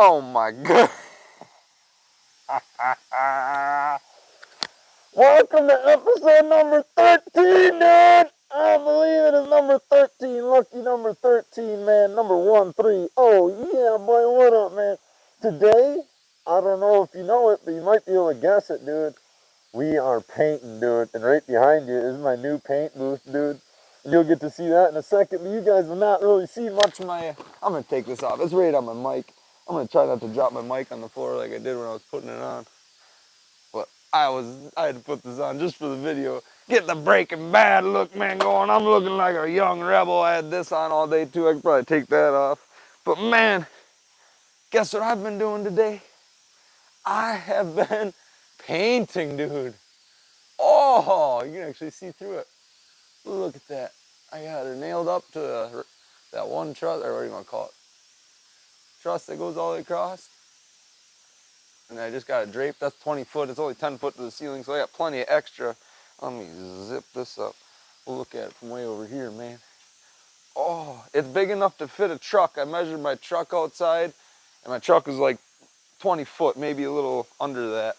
Oh my god. Welcome to episode number 13, dude. I believe it is number 13. Lucky number 13, man. Number 1-3. Oh, yeah, boy. What up, man? Today, I don't know if you know it, but you might be able to guess it, dude. We are painting, dude. And right behind you is my new paint booth, dude. And you'll get to see that in a second, but you guys will not really see much of my... I'm going to take this off. It's right on my mic. I'm going to try not to drop my mic on the floor like I did when I was putting it on. But I had to put this on just for the video. Get the Breaking Bad look, man, going. I'm looking like a young rebel. I had this on all day, too. I could probably take that off. But, man, guess what I've been doing today? I have been painting, dude. Oh, you can actually see through it. Look at that. I got it nailed up to that one truss, or what do you want to call it? Truss that goes all the way across. And I just got it draped. That's 20 foot. It's only 10 foot to the ceiling, so I got plenty of extra. Let me zip this up. We'll look at it from way over here, man. Oh, it's big enough to fit a truck. I measured my truck outside, and my truck was like 20 foot, maybe a little under that.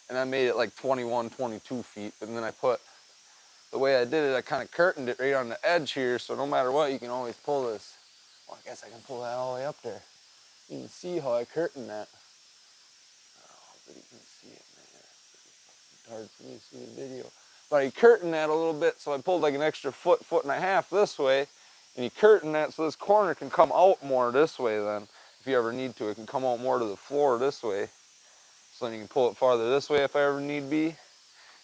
And I made it like 21, 22 feet. And then the way I did it, I kind of curtained it right on the edge here, so no matter what, you can always pull this. Well, I guess I can pull that all the way up there. You can see how I curtained that. But you can see it, man. It's hard for me to see the video. But I curtained that a little bit, so I pulled like an extra foot, foot and a half this way, and you curtain that so this corner can come out more this way then. If you ever need to, it can come out more to the floor this way. So then you can pull it farther this way if I ever need be,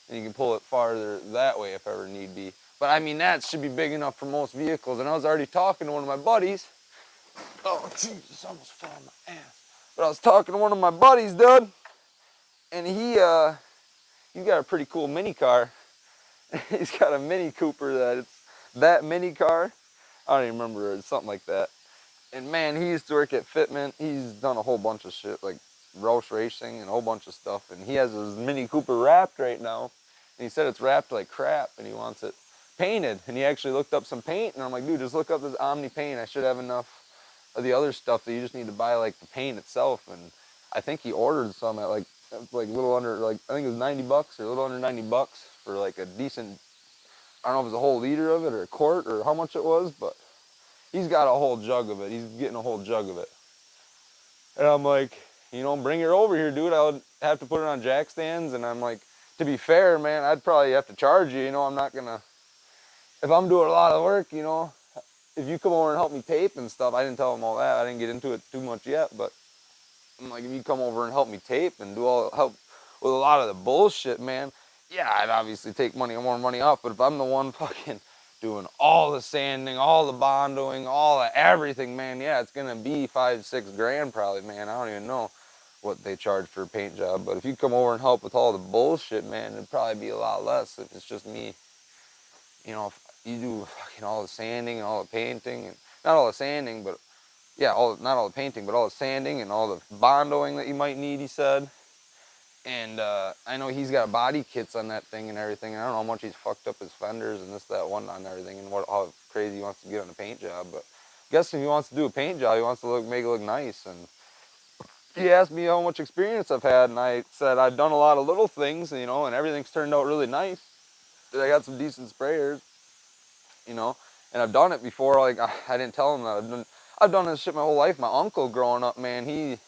and you can pull it farther that way if ever need be. But I mean, that should be big enough for most vehicles, and I was already talking to one of my buddies. Oh, Jesus, I almost fell on my ass. But I was talking to one of my buddies, dude. And he's got a pretty cool mini car. He's got a Mini Cooper that mini car. I don't even remember, it's something like that. And man, he used to work at Fitment. He's done a whole bunch of shit, like Roush Racing and a whole bunch of stuff. And he has his Mini Cooper wrapped right now. And he said it's wrapped like crap and he wants it painted. And he actually looked up some paint and I'm like, dude, just look up this Omni paint. I should have enough of the other stuff that you just need to buy like the paint itself. And I think he ordered some at like a little under, like I think it was $90 or a little under $90 for like a decent, I don't know if it was a whole liter of it or a quart or how much it was, but he's got a whole jug of it. He's getting a whole jug of it. And I'm like, you know, bring it over here, dude. I would have to put it on jack stands. And I'm like, to be fair, man, I'd probably have to charge you. You know, I'm not gonna, if I'm doing a lot of work, you know, if you come over and help me tape and stuff, I didn't tell him all that. I didn't get into it too much yet, but I'm like, if you come over and help me tape and help with a lot of the bullshit, man, yeah, I'd obviously take more money off. But if I'm the one fucking doing all the sanding, all the bondoing, all the everything, man, yeah, it's gonna be $5-6 grand probably, man. I don't even know what they charge for a paint job. But if you come over and help with all the bullshit, man, it'd probably be a lot less if it's just me. You know, if you do fucking all the sanding and all the painting, and not all the sanding, but yeah, not all the painting, but all the sanding and all the bondoing that you might need, he said. And I know he's got body kits on that thing and everything. And I don't know how much he's fucked up his fenders and this, that, one on everything, and how crazy he wants to get on a paint job. But I guess if he wants to do a paint job, he wants to make it look nice. And he asked me how much experience I've had, and I said I've done a lot of little things, you know, and everything's turned out really nice. I got some decent sprayers, you know, and I've done it before. Like I didn't tell him that I've done this shit my whole life. My uncle growing up, man, he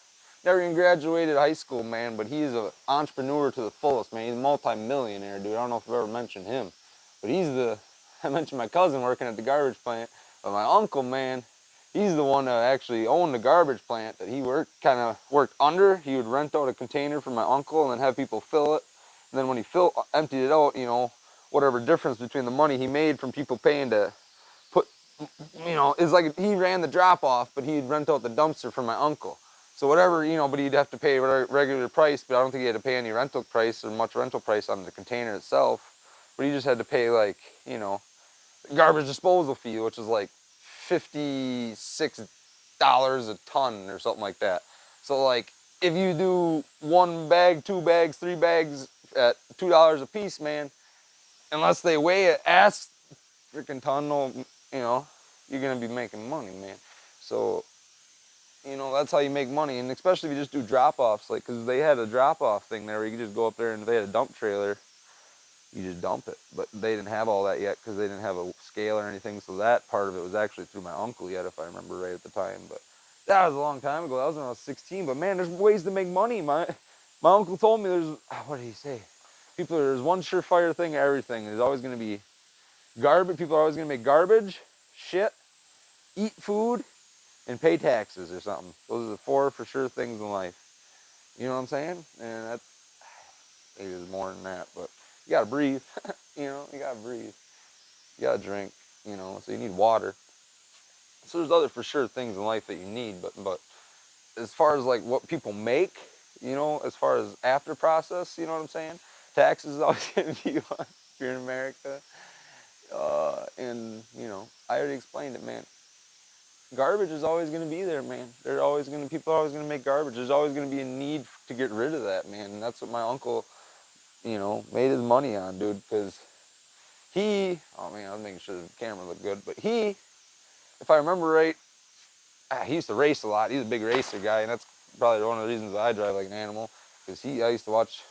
never even graduated high school, man, but he's an entrepreneur to the fullest, man. He's a multi-millionaire, dude. I don't know if I've ever mentioned him, but I mentioned my cousin working at the garbage plant, but my uncle, man, he's the one that actually owned the garbage plant that he kind of worked under. He would rent out a container from my uncle and then have people fill it. And then when he emptied it out, you know, whatever difference between the money he made from people paying to put, you know, it's like he ran the drop off, but he'd rent out the dumpster for my uncle. So whatever, you know, but he'd have to pay a regular price, but I don't think he had to pay any rental price or much rental price on the container itself. But he just had to pay, like, you know, garbage disposal fee, which is like $56 a ton or something like that. So like, if you do 1 bag, 2 bags, 3 bags at $2 a piece, man, unless they weigh it ass freaking ton, no, you know, you're gonna be making money, man. So You know, that's how you make money, and especially if you just do drop-offs, like, because they had a drop-off thing there where you could just go up there and if they had a dump trailer, you just dump it. But they didn't have all that yet because they didn't have a scale or anything, so that part of it was actually through my uncle yet, if I remember right at the time. But that was a long time ago. That was when I was 16. But man, there's ways to make money. My uncle told me there's, what did he say? There's one surefire thing to everything. There's always going to be garbage. People are always going to make garbage, shit, eat food, and pay taxes or something. Those are the 4 for sure things in life. You know what I'm saying? And that's, maybe there's more than that, but you gotta breathe. You know, you gotta breathe. You gotta drink, you know, so you need water. So there's other for sure things in life that you need, but as far as like what people make, you know, as far as after process, you know what I'm saying? Taxes is always gonna be one if you're in America. And, you know, I already explained it, man. Garbage is always going to be there, man. People are always going to make garbage. There's always going to be a need to get rid of that, man. And that's what my uncle, you know, made his money on, dude. Because oh man, I was making sure the camera looked good. But if I remember right, he used to race a lot. He's a big racer guy. And that's probably one of the reasons I drive like an animal. Because I used to watch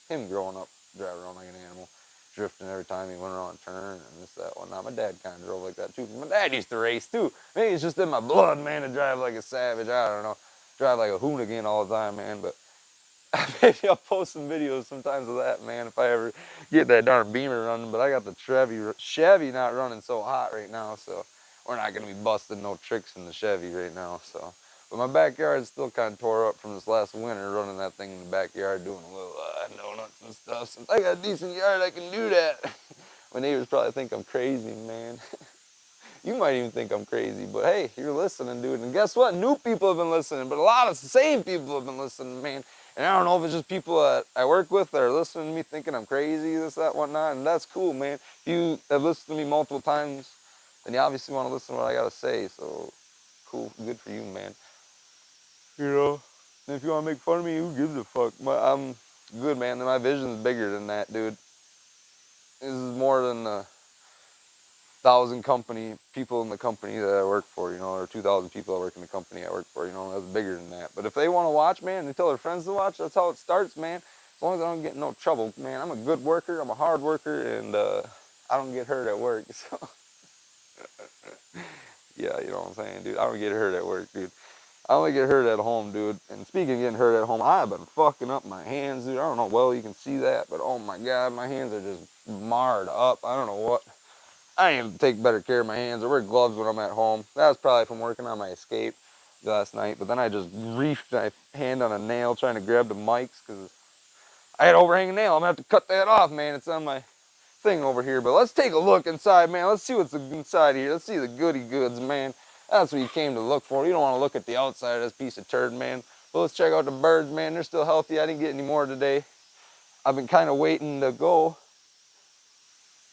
him growing up drive around like an animal, drifting every time he went around a turn and this, that, whatnot. My dad kind of drove like that too. My dad used to race too. Maybe it's just in my blood, man, to drive like a savage. I don't know. Drive like a hoonigan all the time, man. But maybe I'll post some videos sometimes of that, man, if I ever get that darn Beamer running. But I got the Chevy not running so hot right now, so we're not going to be busting no tricks in the Chevy right now, so. But my backyard is still kind of tore up from this last winter, running that thing in the backyard, doing a little donuts and stuff. Since I got a decent yard, I can do that. My neighbors probably think I'm crazy, man. You might even think I'm crazy, but hey, you're listening, dude. And guess what? New people have been listening, but a lot of the same people have been listening, man. And I don't know if it's just people that I work with that are listening to me thinking I'm crazy, this, that, whatnot, and that's cool, man. If you have listened to me multiple times, then you obviously want to listen to what I got to say, so cool, good for you, man. You know, and if you want to make fun of me, who gives a fuck? I'm good, man. My vision's bigger than that, dude. This is more than the 1,000 people in the company that I work for, you know, or 2,000 people that work in the company I work for, you know, that's bigger than that. But if they want to watch, man, they tell their friends to watch, that's how it starts, man. As long as I don't get in no trouble, man. I'm a good worker, I'm a hard worker, and I don't get hurt at work, so. Yeah, you know what I'm saying, dude. I don't get hurt at work, dude. I only get hurt at home, dude. And speaking of getting hurt at home, I have been fucking up my hands, dude. I don't know, well, you can see that, but oh my God, my hands are just marred up. I don't know what. I need to take better care of my hands. I wear gloves when I'm at home. That was probably from working on my Escape last night. But then I just reefed my hand on a nail trying to grab the mics because I had an overhanging nail. I'm going to have to cut that off, man. It's on my thing over here. But let's take a look inside, man. Let's see what's inside here. Let's see the goody goods, man. That's what you came to look for. You don't want to look at the outside of this piece of turd, man. But let's check out the birds, man. They're still healthy. I didn't get any more today. I've been kind of waiting to go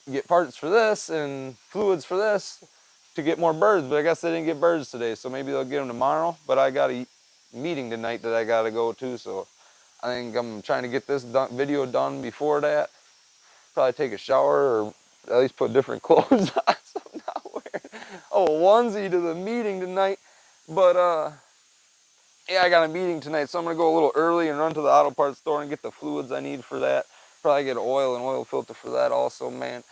get parts for this and fluids for this to get more birds, but I guess they didn't get birds today, so maybe they'll get them tomorrow. But I got a meeting tonight that I got to go to, so I think I'm trying to get this video done before that. Probably take a shower or at least put different clothes on so I'm not wearing a onesie to the meeting tonight. But yeah, I got a meeting tonight, so I'm gonna go a little early and run to the auto parts store and get the fluids I need for that. Probably get an oil filter for that also, man.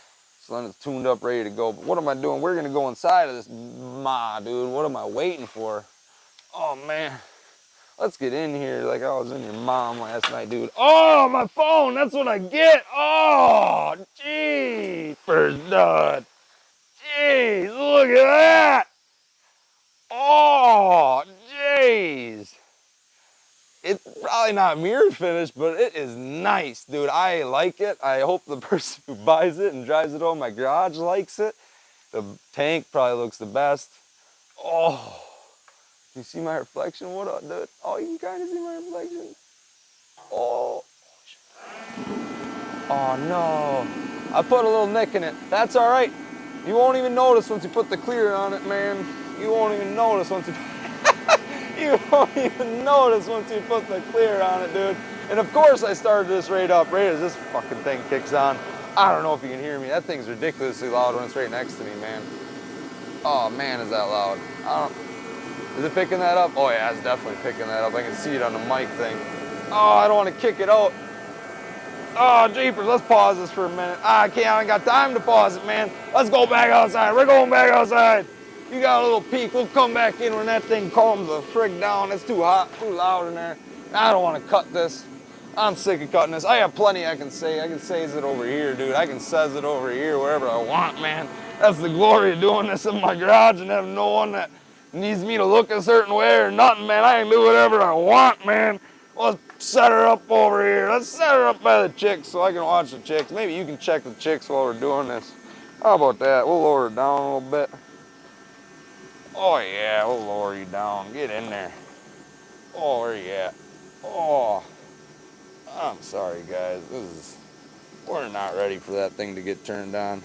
So then it's tuned up, ready to go. But what am I doing? We're gonna go inside of this dude. What am I waiting for? Oh man, let's get in here like I was in your mom last night, dude. Oh, my phone, that's what I get. Oh, jeepers, dud. Jeez, look at that. Oh, jeez. It's probably not mirror finished, but it is nice, dude. I like it. I hope the person who buys it and drives it home my garage likes it. The tank probably looks the best. Oh, you see my reflection? What up, dude? Oh, you can kind of see my reflection. Oh, oh no. I put a little nick in it. That's all right. You won't even notice once you put the clear on it, man. You won't even notice once you... You won't even notice once you put the clear on it, dude. And of course I started this right up, right as this fucking thing kicks on. I don't know if you can hear me. That thing's ridiculously loud when it's right next to me, man. Oh man, is that loud. Is it picking that up? Oh yeah, it's definitely picking that up. I can see it on the mic thing. Oh, I don't want to kick it out. Oh, jeepers, let's pause this for a minute. I ain't got time to pause it, man. Let's go back outside. We're going back outside. You got a little peak. We'll come back in when that thing calms the frig down. It's too hot, too loud in there. I don't want to cut this. I'm sick of cutting this. I have plenty I can say. I can say it over here, dude. I can says it over here wherever I want, man. That's the glory of doing this in my garage and having no one that needs me to look a certain way or nothing, man. I can do whatever I want, man. Let's set her up over here. Let's set her up by the chicks so I can watch the chicks. Maybe you can check the chicks while we're doing this. How about that? We'll lower it down a little bit. Oh yeah, we'll lower you down. Get in there. Oh, where you at? Oh, I'm sorry, guys. We're not ready for that thing to get turned on.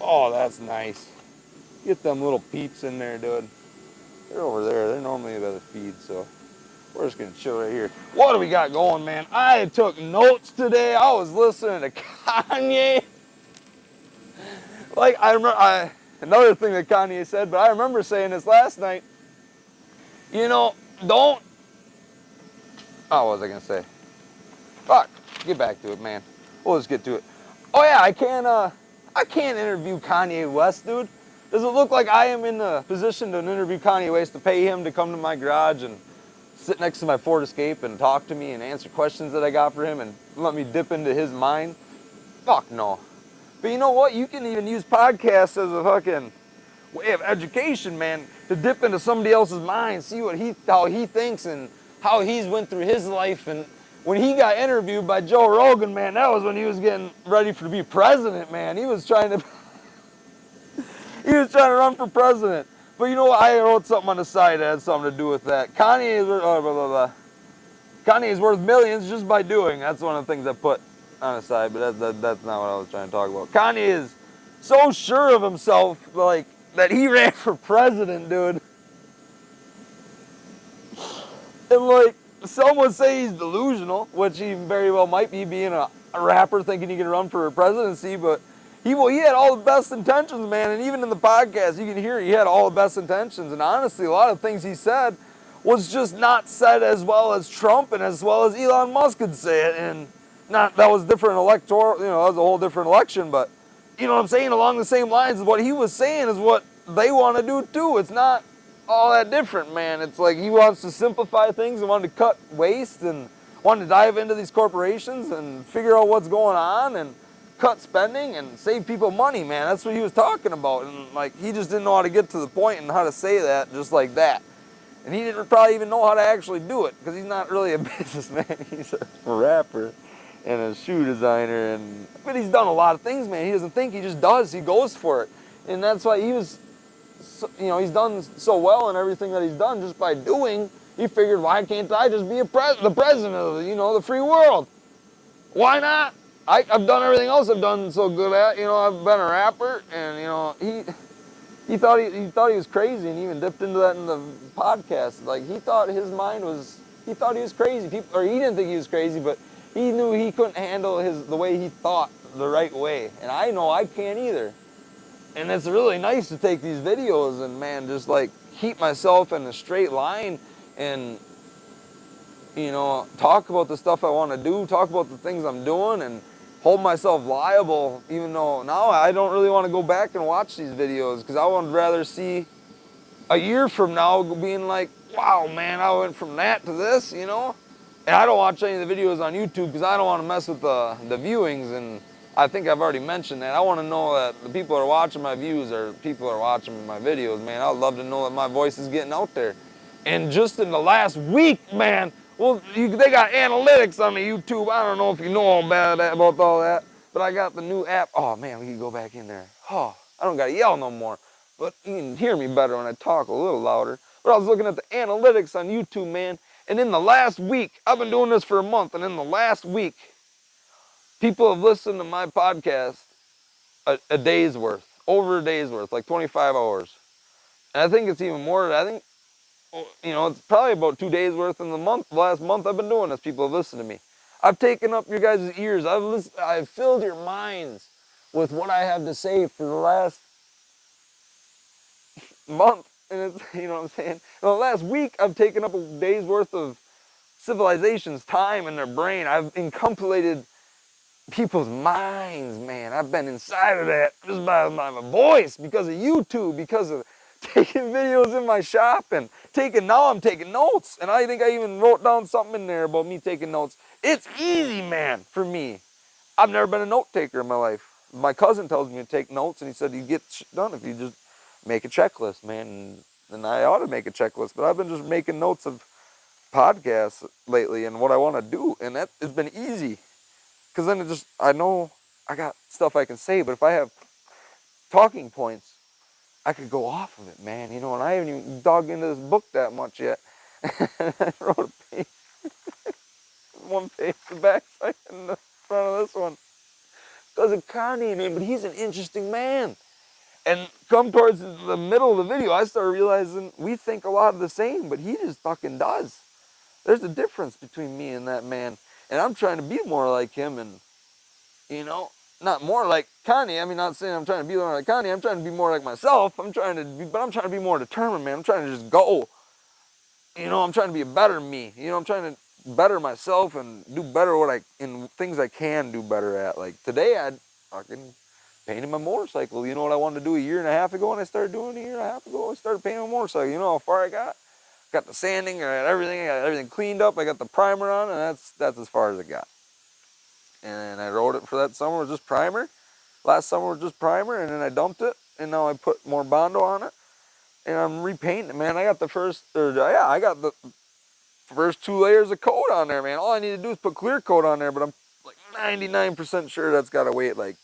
Oh, that's nice. Get them little peeps in there, dude. They're over there. They're normally by the feed, so we're just gonna chill right here. What do we got going, man? I took notes today. I was listening to Kanye. Like I remember, another thing that Kanye said, but I remember saying this last night. You know, don't. Oh, what was I gonna say? Fuck. Get back to it, man. We'll just get to it. Oh yeah, I can't interview Kanye West, dude. Does it look like I am in the position to interview Kanye West, to pay him to come to my garage and sit next to my Ford Escape and talk to me and answer questions that I got for him and let me dip into his mind? Fuck no. But you know what? You can even use podcasts as a fucking way of education, man, to dip into somebody else's mind, see how he thinks and how he's went through his life. And when he got interviewed by Joe Rogan, man, that was when he was getting ready to be president, man. He was trying to run for president. But you know what? I wrote something on the side that had something to do with that. Kanye is worth millions just by doing. That's one of the things I put on the side, but that's not what I was trying to talk about. Kanye is so sure of himself, like, that he ran for president, dude. And like, some would say he's delusional, which he very well might be, being a rapper thinking he can run for a presidency, but he had all the best intentions, man. And even in the podcast, you can hear he had all the best intentions. And honestly, a lot of things he said was just not said as well as Trump and as well as Elon Musk could say it. And that was different electoral, that was a whole different election, but you know what I'm saying? Along the same lines of what he was saying is what they want to do too. It's not all that different, man. It's like he wants to simplify things and wanted to cut waste and wanted to dive into these corporations and figure out what's going on and cut spending and save people money, man. That's what he was talking about. And like, he just didn't know how to get to the point and how to say that just like that. And he didn't probably even know how to actually do it because he's not really a businessman. He's a rapper and a shoe designer, but he's done a lot of things, man. He doesn't think, he just does. He goes for it. And that's why he was, he's done so well in everything that he's done just by doing. He figured, why can't I just be the president of the free world? Why not? I've done everything else I've done so good at. I've been a rapper, and he thought he was crazy, and he even dipped into that in the podcast. Like, he thought he was crazy. He didn't think he was crazy, but he knew he couldn't handle the way he thought the right way. And I know I can't either. And it's really nice to take these videos and, man, just like keep myself in a straight line and, talk about the stuff I want to do, talk about the things I'm doing, and hold myself liable, even though now I don't really want to go back and watch these videos because I would rather see a year from now being like, wow, man, I went from that to this, And I don't watch any of the videos on YouTube because I don't want to mess with the viewings, and I think I've already mentioned that. I want to know that the people that are watching my views are people that are watching my videos, man. I'd love to know that my voice is getting out there. And just in the last week, man, they got analytics on the YouTube. I don't know if you know all about all that, but I got the new app. Oh, man, we can go back in there. Oh, I don't got to yell no more, but you can hear me better when I talk a little louder. But I was looking at the analytics on YouTube, man, and in the last week, I've been doing this for a month, and in the last week, people have listened to my podcast a day's worth, over a day's worth, like 25 hours. And I think it's even more. I think, it's probably about 2 days worth in the last month I've been doing this. People have listened to me. I've taken up your guys' ears. I've filled your minds with what I have to say for the last month. And it's, you know what I'm saying? Well, last week, I've taken up a day's worth of civilization's time in their brain. I've encapsulated people's minds, man. I've been inside of that just by my voice, because of YouTube, because of taking videos in my shop and now I'm taking notes. And I think I even wrote down something in there about me taking notes. It's easy, man, for me. I've never been a note taker in my life. My cousin tells me to take notes, and he said you get done if you just make a checklist, man. And I ought to make a checklist, but I've been just making notes of podcasts lately and what I want to do, and that has been easy. Because then I know I got stuff I can say, but if I have talking points, I could go off of it, man. You know, and I haven't even dug into this book that much yet. I wrote a page, one page, the back side, and the front of this one. Because of Kanye, man, but he's an interesting man. And come towards the middle of the video, I started realizing we think a lot of the same, but he just fucking does. There's a difference between me and that man. And I'm trying to be more like him, and, you know, not more like Kanye. I mean, not saying I'm trying to be more like Kanye. I'm trying to be more like myself. But I'm trying to be more determined, man. I'm trying to just go. You know, I'm trying to be a better me. You know, I'm trying to better myself and do better in things I can do better at. Like today, I fucking painted my motorcycle. You know what I wanted to do a year and a half ago, and I started doing a year and a half ago. I started painting my motorcycle. You know how far I got? Got the sanding, I got everything cleaned up. I got the primer on, and that's as far as it got. And I wrote it for that summer was just primer. Last summer was just primer, and then I dumped it, and now I put more Bondo on it, and I'm repainting it, man. I got the first 2 layers of coat on there, man. All I need to do is put clear coat on there, but I'm like 99% sure that's got to wait like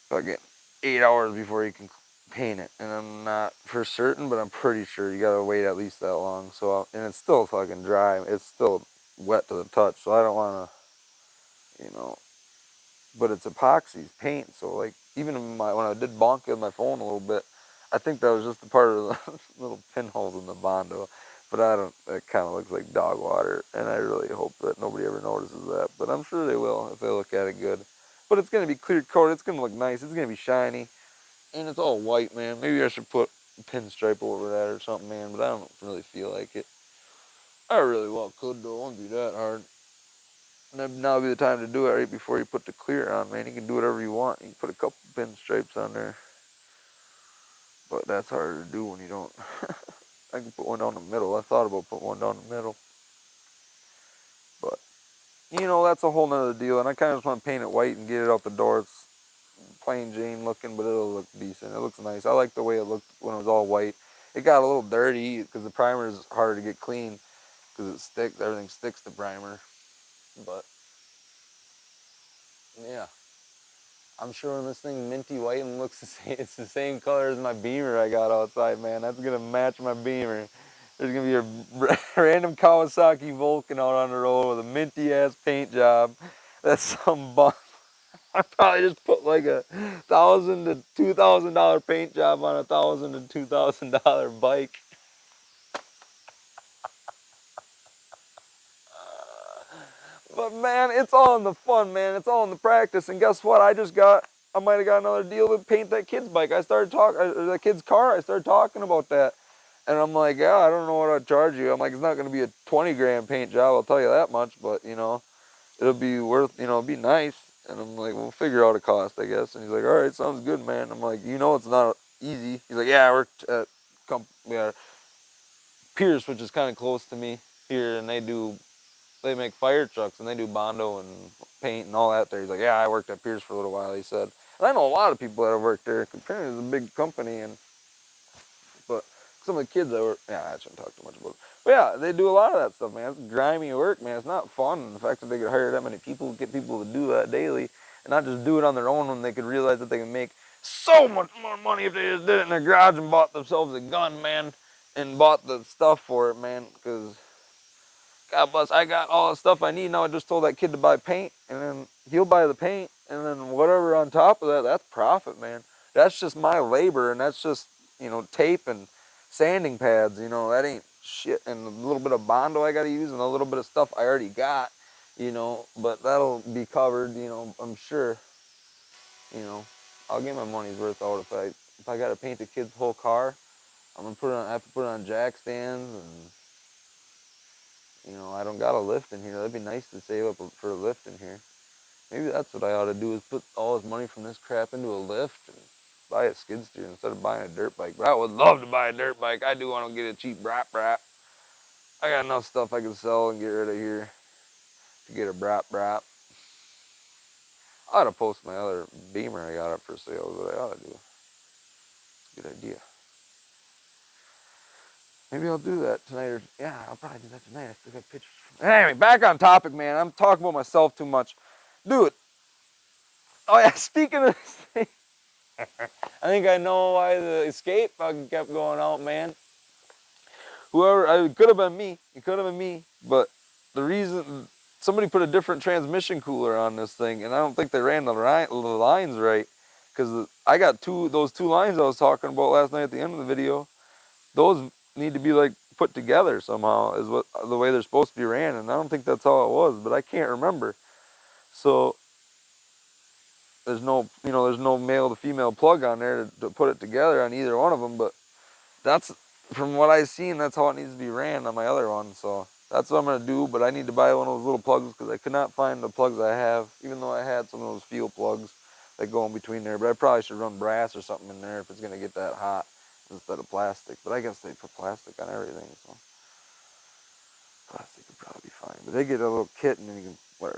fucking 8 hours before you can paint it. And I'm not for certain, but I'm pretty sure you got to wait at least that long. And it's still fucking dry. It's still wet to the touch, so I don't want to, you know, but it's epoxy, it's paint. So like even when I did bonk in my phone a little bit, I think that was just a part of the little pinholes in the Bondo. But it kind of looks like dog water, and I really hope that nobody ever notices that. But I'm sure they will if they look at it good. But it's going to be clear coated, it's going to look nice, it's going to be shiny, and it's all white, man. Maybe I should put a pinstripe over that or something, man, but I don't really feel like it. I really well could, though. It won't be that hard. And now would be the time to do it right before you put the clear on, man. You can do whatever you want. You can put a couple pinstripes on there. But that's harder to do when you don't. I can put one down the middle. I thought about putting one down the middle. But, you know, that's a whole nother deal. And I kind of just want to paint it white and get it out the door. It's plain Jane looking, but it'll look decent. It looks nice. I like the way it looked when it was all white. It got a little dirty because the primer is harder to get clean because it sticks. Everything sticks to primer. But, yeah. I'm sure when this thing minty white and looks the same, it's the same color as my Beamer I got outside, man. That's gonna match my Beamer. There's gonna be a random Kawasaki Vulcan out on the road with a minty ass paint job. That's some bum. I probably just put like a $1,000 to $2,000 paint job on a $1,000 to $2,000 bike. But man, it's all in the fun, man. It's all in the practice. And guess what? I might have got another deal to paint that kid's bike. That kid's car. I started talking about that. And I'm like, yeah, I don't know what I'd charge you. I'm like, it's not going to be a 20 grand paint job, I'll tell you that much. But, you know, it'll be worth, you know, it'll be nice. And I'm like, we'll figure out a cost, I guess. And he's like, all right, sounds good, man. I'm like, you know, it's not easy. He's like, yeah, I worked at Pierce, which is kind of close to me here. And they make fire trucks, and they do Bondo and paint and all that there. He's like, yeah, I worked at Pierce for a little while, he said. And I know a lot of people that have worked there. Apparently it's a big company, but some of the kids that work, yeah, I shouldn't talk too much about it. But yeah, they do a lot of that stuff, man. It's grimy work, man. It's not fun. And the fact that they could hire that many people, get people to do that daily, and not just do it on their own when they could realize that they can make so much more money if they just did it in their garage and bought themselves a gun, man, and bought the stuff for it, man, because God bless, I got all the stuff I need now. I just told that kid to buy paint, and then he'll buy the paint, and then whatever on top of that, that's profit, man. That's just my labor, and that's just, you know, tape and sanding pads, you know, that ain't shit. And a little bit of Bondo I got to use, and a little bit of stuff I already got, you know, but that'll be covered, you know, I'm sure, you know. I'll get my money's worth out if I got to paint a kid's whole car. I'm gonna I have to put it on jack stands, and you know, I don't got a lift in here. That'd be nice to save up for a lift in here. Maybe that's what I ought to do, is put all this money from this crap into a lift and buy a skid steer instead of buying a dirt bike. But I would love to buy a dirt bike. I do want to get a cheap brap. I got enough stuff I can sell and get rid of here to get a brap. I ought to post my other Beamer I got up for sale, is what I ought to do. Good idea. Maybe I'll do that tonight, or yeah, I'll probably do that tonight. I still got pictures. Anyway, back on topic, man. I'm talking about myself too much. Dude, oh yeah, speaking of this thing, I think I know why the escape fucking kept going out, man. It could have been me. It could have been me. But the reason, somebody put a different transmission cooler on this thing, and I don't think they ran the lines right. Because I got those two lines I was talking about last night at the end of the video. Those need to be like put together somehow, is what the way they're supposed to be ran. And I don't think that's how it was, but I can't remember. So there's no male to female plug on there to put it together on either one of them. But that's, from what I've seen, that's how it needs to be ran on my other one. So that's what I'm gonna do. But I need to buy one of those little plugs, because I could not find the plugs I have, even though I had some of those fuel plugs that go in between there. But I probably should run brass or something in there if it's gonna get that hot, instead of plastic. But I guess they put plastic on everything, so plastic would probably be fine. But they get a little kit, and then you can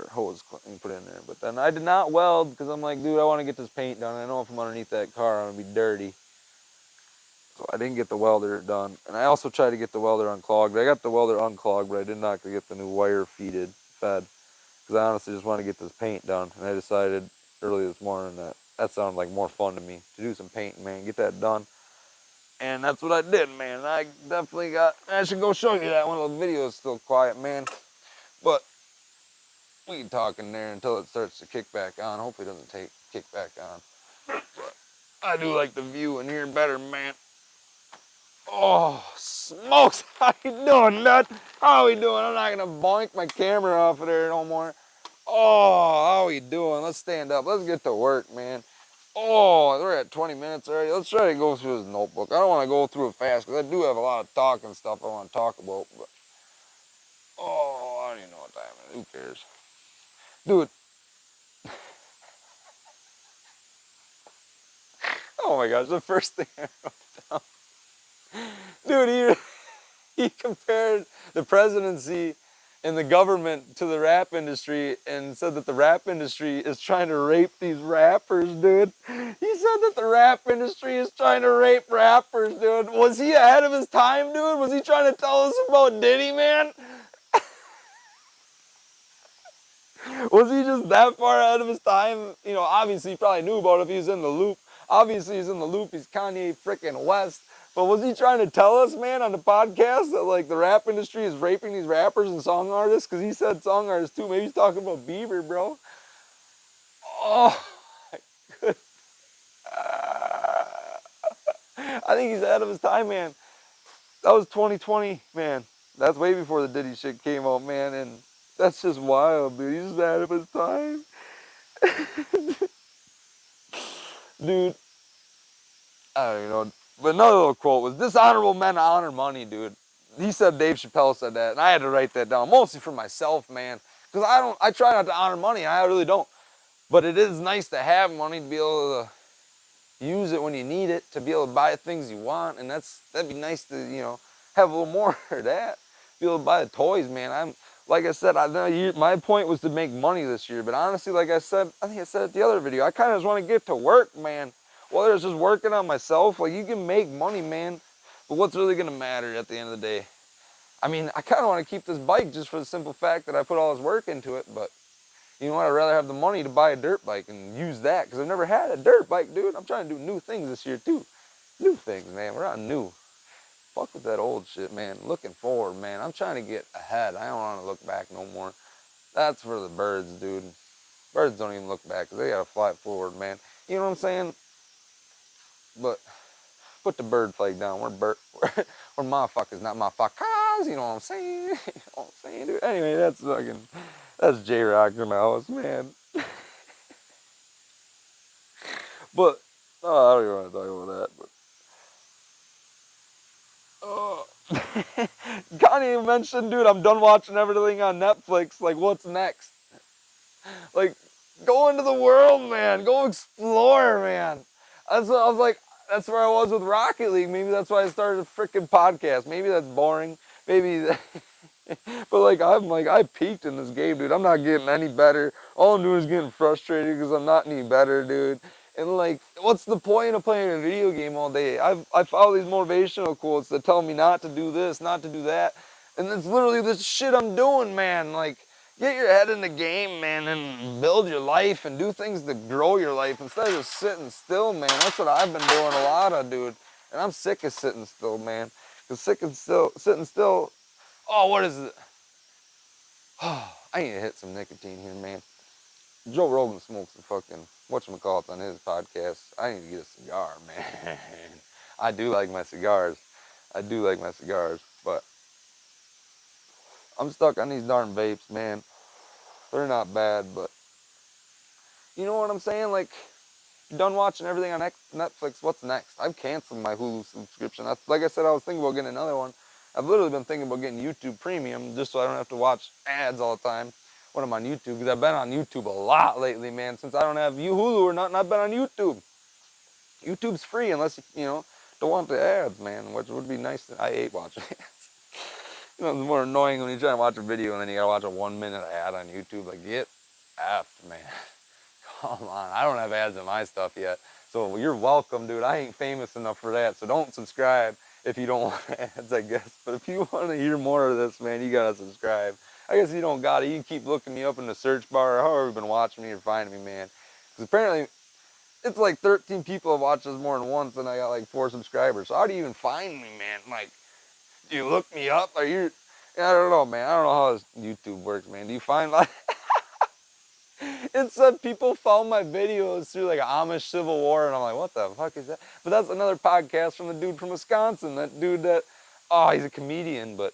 hose and put it in there. But then I did not weld, because I'm like, dude, I want to get this paint done. I know if I'm underneath that car, I'm gonna be dirty. So I didn't get the welder done. And I also tried to get the welder unclogged. I got the welder unclogged, but I did not get the new wire fed. Because I honestly just wanted to get this paint done. And I decided early this morning that sounded like more fun to me, to do some painting, man, get that done. And that's what I did, man. I definitely I should go show you that one. The video is still quiet, man. But we can talk in there until it starts to kick back on. Hopefully it doesn't kick back on. But I do like the view in here better, man. Oh, smokes. How you doing, nut? How we doing? I'm not gonna boink my camera off of there no more. Oh, how we doing? Let's stand up. Let's get to work, man. Oh, we're at 20 minutes already. Let's try to go through this notebook. I don't want to go through it fast, because I do have a lot of talking stuff I want to talk about. But oh, I don't even know what time it is. Who cares? Dude. Oh my gosh, the first thing I wrote down. Dude, he compared the presidency and the government to the rap industry, and said that the rap industry is trying to rape these rappers, dude. He said that the rap industry is trying to rape rappers, dude. Was he ahead of his time, dude? Was he trying to tell us about Diddy, man? Was he just that far ahead of his time? You know, obviously he probably knew about it if he was in the loop. Obviously he's in the loop. He's Kanye freaking West. But was he trying to tell us, man, on the podcast that, like, the rap industry is raping these rappers and song artists? Because he said song artists too. Maybe he's talking about Bieber, bro. Oh, my goodness. I think he's ahead of his time, man. That was 2020, man. That's way before the Diddy shit came out, man. And that's just wild, dude. He's just ahead of his time. Dude, I don't even know. But another little quote was, dishonorable men honor money, dude. He said, Dave Chappelle said that, and I had to write that down, mostly for myself, man. Because I try not to honor money, I really don't. But it is nice to have money, to be able to use it when you need it, to be able to buy things you want, and that'd be nice to, you know, have a little more of that. Be able to buy the toys, man. Like I said, my point was to make money this year, but honestly, like I said, I think I said it the other video, I kind of just want to get to work, man. Whether it's just working on myself, like, you can make money, man, but what's really gonna matter at the end of the day? I mean, I kind of want to keep this bike just for the simple fact that I put all this work into it, but you know what? I'd rather have the money to buy a dirt bike and use that, because I've never had a dirt bike, dude. I'm trying to do new things this year, too. New things, man. We're not new. Fuck with that old shit, man. Looking forward, man. I'm trying to get ahead. I don't want to look back no more. That's for the birds, dude. Birds don't even look back, because they got to fly forward, man. You know what I'm saying? But put the bird flag down. We're motherfuckers, not motherfuckers. You know what I'm saying? You know what I'm saying, dude? Anyway, that's J-Rock in the house, man. But, oh, I don't even want to talk about that. But Kanye mentioned, dude, I'm done watching everything on Netflix. Like, what's next? Like, go into the world, man. Go explore, man. That's what I was like. That's where I was with Rocket League. Maybe that's why I started a freaking podcast. Maybe that's boring. Maybe, but like I peaked in this game, dude. I'm not getting any better. All I'm doing is getting frustrated because I'm not any better, dude. And like, what's the point of playing a video game all day? I follow these motivational quotes that tell me not to do this, not to do that, and it's literally this shit I'm doing, man. Like, get your head in the game, man, and build your life and do things to grow your life instead of just sitting still, man. That's what I've been doing a lot of, dude. And I'm sick of sitting still, man. Cause sitting still. Oh, what is it? Oh, I need to hit some nicotine here, man. Joe Rogan smokes a fucking whatchamacallit on his podcast. I need to get a cigar, man. I do like my cigars. I do like my cigars, but I'm stuck on these darn vapes, man. They're not bad, but you know what I'm saying? Like, you're done watching everything on Netflix. What's next? I've canceled my Hulu subscription. Like I said, I was thinking about getting another one. I've literally been thinking about getting YouTube Premium just so I don't have to watch ads all the time when I'm on YouTube. Because I've been on YouTube a lot lately, man. Since I don't have Hulu or nothing, I've been on YouTube. YouTube's free unless you don't want the ads, man. Which would be nice. I hate watching ads. It's more annoying when you try to watch a video and then you gotta watch a 1 minute ad on YouTube. Like, get effed, man. Come on, I don't have ads in my stuff yet. So you're welcome, dude. I ain't famous enough for that. So don't subscribe if you don't want ads, I guess. But if you want to hear more of this, man, you gotta subscribe. I guess you don't got it. You can keep looking me up in the search bar or however you've been watching me or finding me, man. Because apparently it's like 13 people have watched this more than once and I got like 4 subscribers. So how do you even find me, man? Like, do you look me up? Are you... I don't know, man. I don't know how this YouTube works, man. Do you find like... It said people found my videos through like Amish Civil War, and I'm like, what the fuck is that? But that's another podcast from the dude from Wisconsin. That dude oh, he's a comedian, but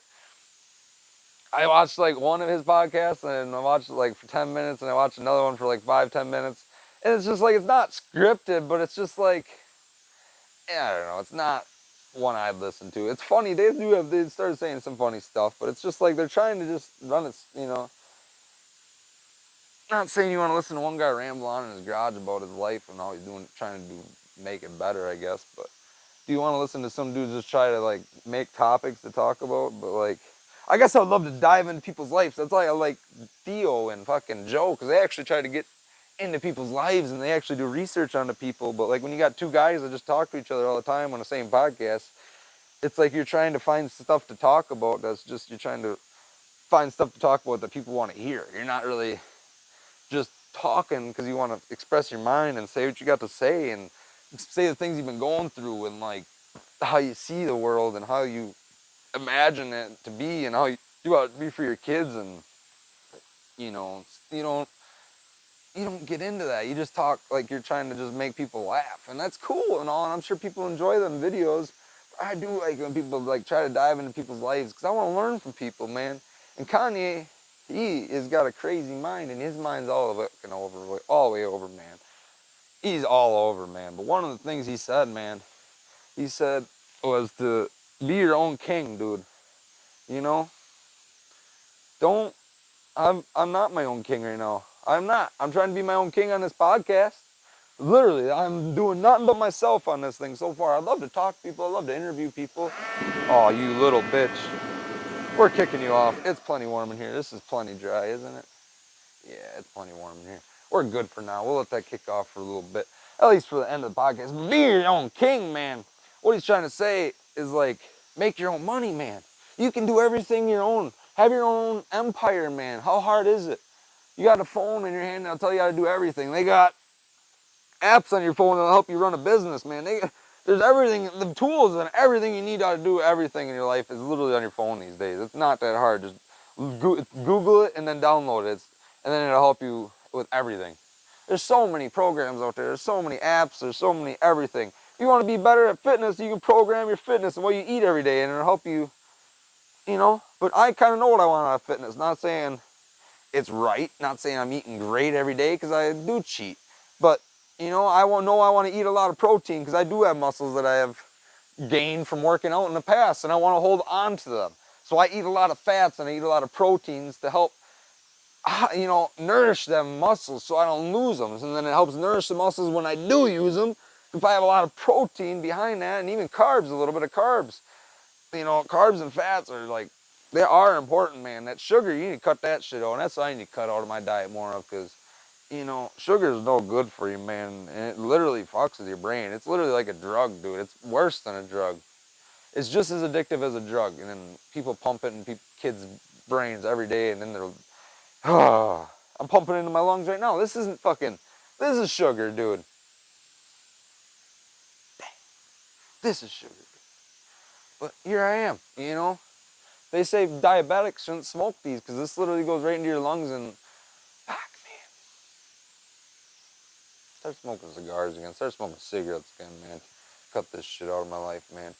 I watched like one of his podcasts, and I watched it like for 10 minutes, and I watched another one for like 5-10 minutes. And it's just like, it's not scripted, but it's just like, yeah, I don't know, it's not one I'd listen to. It's funny, they started saying some funny stuff, but it's just like they're trying to just run it. Not saying you want to listen to one guy ramble on in his garage about his life and all he's doing, trying to make it better, I guess. But do you want to listen to some dude just try to like make topics to talk about? But like, I guess I would love to dive into people's lives. That's why I like Theo and fucking Joe, because they actually try to get into people's lives and they actually do research on the people. But like when you got 2 guys that just talk to each other all the time on the same podcast, it's like you're trying to find stuff to talk about. You're trying to find stuff to talk about that people want to hear. You're not really just talking because you want to express your mind and say what you got to say and say the things you've been going through and like how you see the world and how you imagine it to be and how you want it to be for your kids. And you know you don't you don't get into that. You just talk like you're trying to just make people laugh, and that's cool and all, and I'm sure people enjoy them videos. I do like when people like try to dive into people's lives because I want to learn from people, man. And Kanye, he has got a crazy mind, and his mind's all the way over, man. He's all over, man. But one of the things he said was to be your own king, dude. You know, don't. I'm not my own king right now. I'm not. I'm trying to be my own king on this podcast. Literally, I'm doing nothing but myself on this thing so far. I love to talk to people. I love to interview people. Oh, you little bitch. We're kicking you off. It's plenty warm in here. This is plenty dry, isn't it? Yeah, it's plenty warm in here. We're good for now. We'll let that kick off for a little bit. At least for the end of the podcast. Be your own king, man. What he's trying to say is like, make your own money, man. You can do everything your own. Have your own empire, man. How hard is it? You got a phone in your hand that'll tell you how to do everything. They got apps on your phone that'll help you run a business, man. There's everything, the tools and everything you need to do everything in your life is literally on your phone these days. It's not that hard. Just Google it and then download it, and then it'll help you with everything. There's so many programs out there. There's so many apps. There's so many everything. If you want to be better at fitness, you can program your fitness and what you eat every day, and it'll help you, But I kind of know what I want out of fitness. Not saying it's right. Not saying I'm eating great every day because I do cheat. But, I want to eat a lot of protein because I do have muscles that I have gained from working out in the past, and I want to hold on to them. So I eat a lot of fats and I eat a lot of proteins to help, nourish them muscles so I don't lose them. And then it helps nourish the muscles when I do use them. If I have a lot of protein behind that, and even carbs, a little bit of carbs, carbs and fats are like, they are important, man. That sugar, you need to cut that shit out. And that's what I need to cut out of my diet more of, because, sugar is no good for you, man. And it literally fucks with your brain. It's literally like a drug, dude. It's worse than a drug. It's just as addictive as a drug. And then people pump it in kids' brains every day, and then they're, I'm pumping it into my lungs right now. This is sugar, dude. This is sugar. But here I am, They say diabetics shouldn't smoke these because this literally goes right into your lungs and, fuck, man. Start smoking cigars again. Start smoking cigarettes again, man. Cut this shit out of my life, man.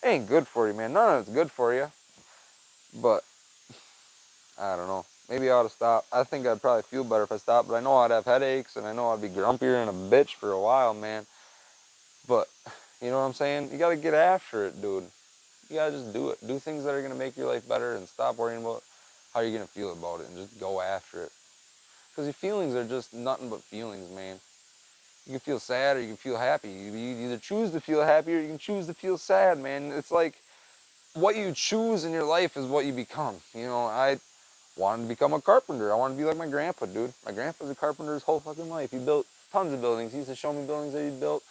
It ain't good for you, man. None of it's good for you. But, I don't know. Maybe I ought to stop. I think I'd probably feel better if I stopped, but I know I'd have headaches, and I know I'd be grumpier than a bitch for a while, man. But, you know what I'm saying? You gotta get after it, dude. You gotta just do it. Do things that are gonna make your life better and stop worrying about how you're gonna feel about it and just go after it. Because your feelings are just nothing but feelings, man. You can feel sad or you can feel happy. You either choose to feel happy or you can choose to feel sad, man. It's like what you choose in your life is what you become. I wanted to become a carpenter. I wanted to be like my grandpa, dude. My grandpa's a carpenter his whole fucking life. He built tons of buildings. He used to show me buildings that he built,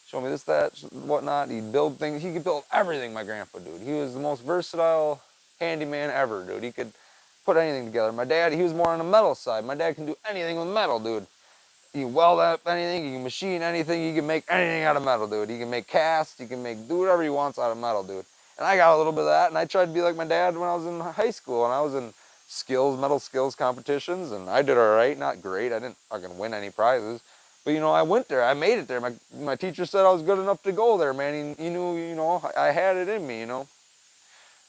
show me this, that, whatnot. He'd build things. He could build everything, my grandpa, dude. He was the most versatile handyman ever, dude. He could put anything together. My dad, he was more on the metal side. My dad can do anything with metal, dude. He can weld up anything, he can machine anything, he can make anything out of metal, dude. He can make casts, he can do whatever he wants out of metal, dude. And I got a little bit of that, and I tried to be like my dad when I was in high school, and I was in metal skills competitions, and I did all right, not great. I didn't fucking win any prizes. But, I went there. I made it there. My teacher said I was good enough to go there, man. He knew, I had it in me,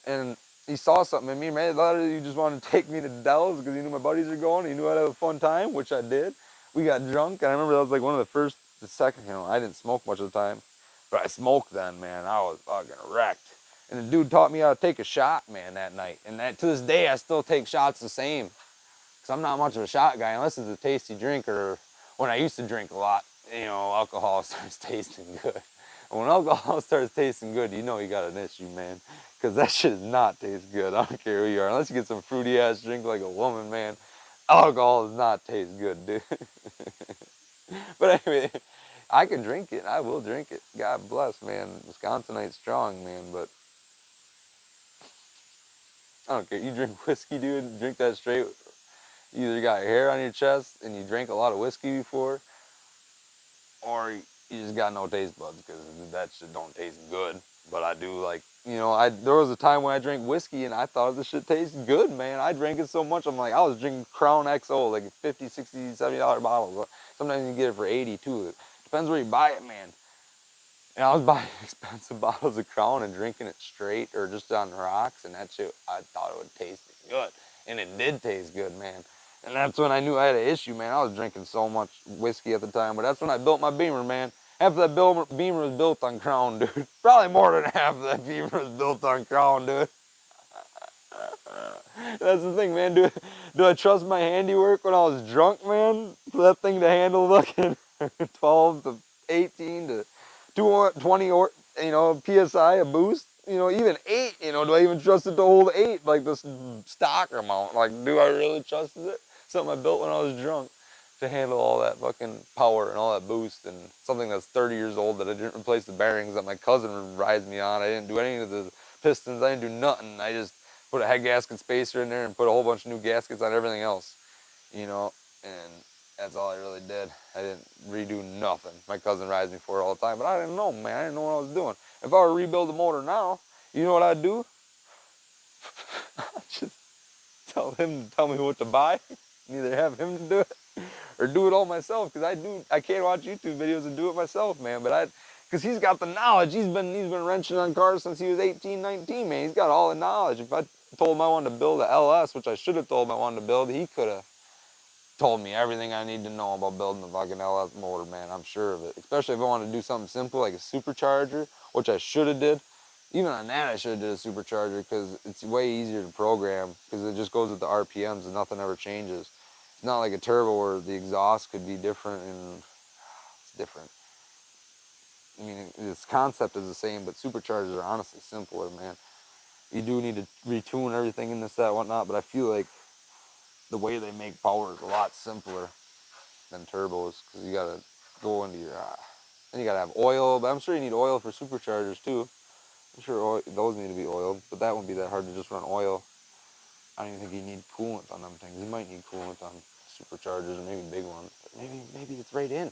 And he saw something in me, man. Literally, he just wanted to take me to Dell's because he knew my buddies were going. He knew I'd have a fun time, which I did. We got drunk, and I remember that was like one of the second, I didn't smoke much of the time, but I smoked then, man. I was fucking wrecked. And the dude taught me how to take a shot, man, that night. And to this day, I still take shots the same. Because I'm not much of a shot guy unless it's a tasty drink, or when I used to drink a lot, alcohol starts tasting good. And when alcohol starts tasting good, you got an issue, man. Because that shit does not taste good. I don't care who you are. Unless you get some fruity ass drink like a woman, man. Alcohol does not taste good, dude. But anyway, I can drink it. I will drink it. God bless, man. Wisconsinite strong, man. But I don't care. You drink whiskey, dude. Drink that straight. You either got hair on your chest and you drank a lot of whiskey before, or you just got no taste buds, because that shit don't taste good. But I do like, there was a time when I drank whiskey and I thought this shit tasted good, man. I drank it so much, I was drinking Crown XO, like 50, 60, $70 bottles. Sometimes you get it for 80 too. It depends where you buy it, man. And I was buying expensive bottles of Crown and drinking it straight or just on rocks, and that shit, I thought it would taste good. And it did taste good, man. And that's when I knew I had an issue, man. I was drinking so much whiskey at the time, but that's when I built my Beamer, man. Half of that Beamer was built on Crown, dude. Probably more than half of that Beamer was built on Crown, dude. That's the thing, man. Do I trust my handiwork when I was drunk, man? For that thing to handle fucking 12 to 18 to 20 or psi a boost? Even 8. Do I even trust it to hold 8? Like this stock amount? Like, do I really trust it? Something I built when I was drunk to handle all that fucking power and all that boost, and something that's 30 years old that I didn't replace the bearings that my cousin rides me on. I didn't do any of the pistons. I didn't do nothing. I just put a head gasket spacer in there and put a whole bunch of new gaskets on everything else, and that's all I really did. I didn't redo nothing. My cousin rides me for it all the time, but I didn't know, man. I didn't know what I was doing. If I were to rebuild the motor now, you know what I'd do? I'd just tell him to tell me what to buy, and either have him to do it or do it all myself, because I can't watch YouTube videos and do it myself, man. But because he's got the knowledge. He's been wrenching on cars since he was 18, 19, man. He's got all the knowledge. If I told him I wanted to build a LS, which I should have told him I wanted to build, he could have told me everything I need to know about building a fucking LS motor, man. I'm sure of it. Especially if I want to do something simple like a supercharger which I should have did. Even on that, I should have did a supercharger because it's way easier to program because it just goes with the RPMs and nothing ever changes. It's not like a turbo where the exhaust could be different and it's different. I mean, this concept is the same, but superchargers are honestly simpler, man. You do need to retune everything in this, that, whatnot, but I feel like the way they make power is a lot simpler than turbos because you gotta go into your, and you gotta have oil, but I'm sure you need oil for superchargers too. I'm sure those need to be oiled, but that won't be that hard to just run oil. I don't even think you need coolant on them things. You might need coolant on superchargers or maybe big ones. But maybe it's right in.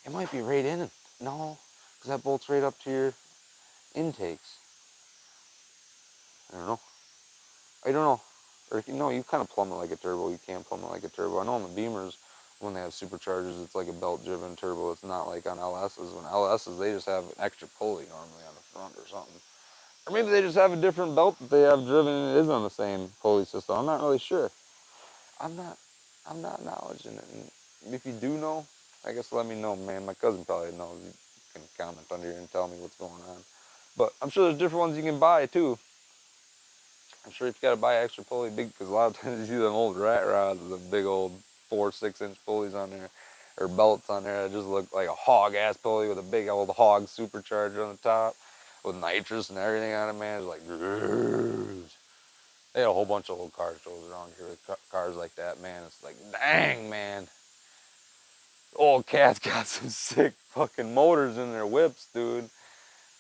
It might be right in. No, because that bolts right up to your intakes. I don't know. I don't know. Or no, you kind of plumb it like a turbo. You can plumb it like a turbo. I know on the Beamers, when they have superchargers, it's like a belt-driven turbo. It's not like on LSs. When LSs, they just have an extra pulley normally on the front or something. Or maybe they just have a different belt that they have driven and it is on the same pulley system. I'm not really sure. I'm not knowledge in it. And if you do know, I guess let me know, man. My cousin probably knows. You can comment under here and tell me what's going on. But I'm sure there's different ones you can buy too. I'm sure if you gotta buy extra pulley big, because a lot of times you see them old rat rods with the big old 4-6 inch pulleys on there, or belts on there that just look like a hog ass pulley with a big old hog supercharger on the top, with nitrous and everything on it, man. It's like, they had a whole bunch of old car shows around here with cars like that, man. It's like, dang, man. Old cats got some sick fucking motors in their whips, dude.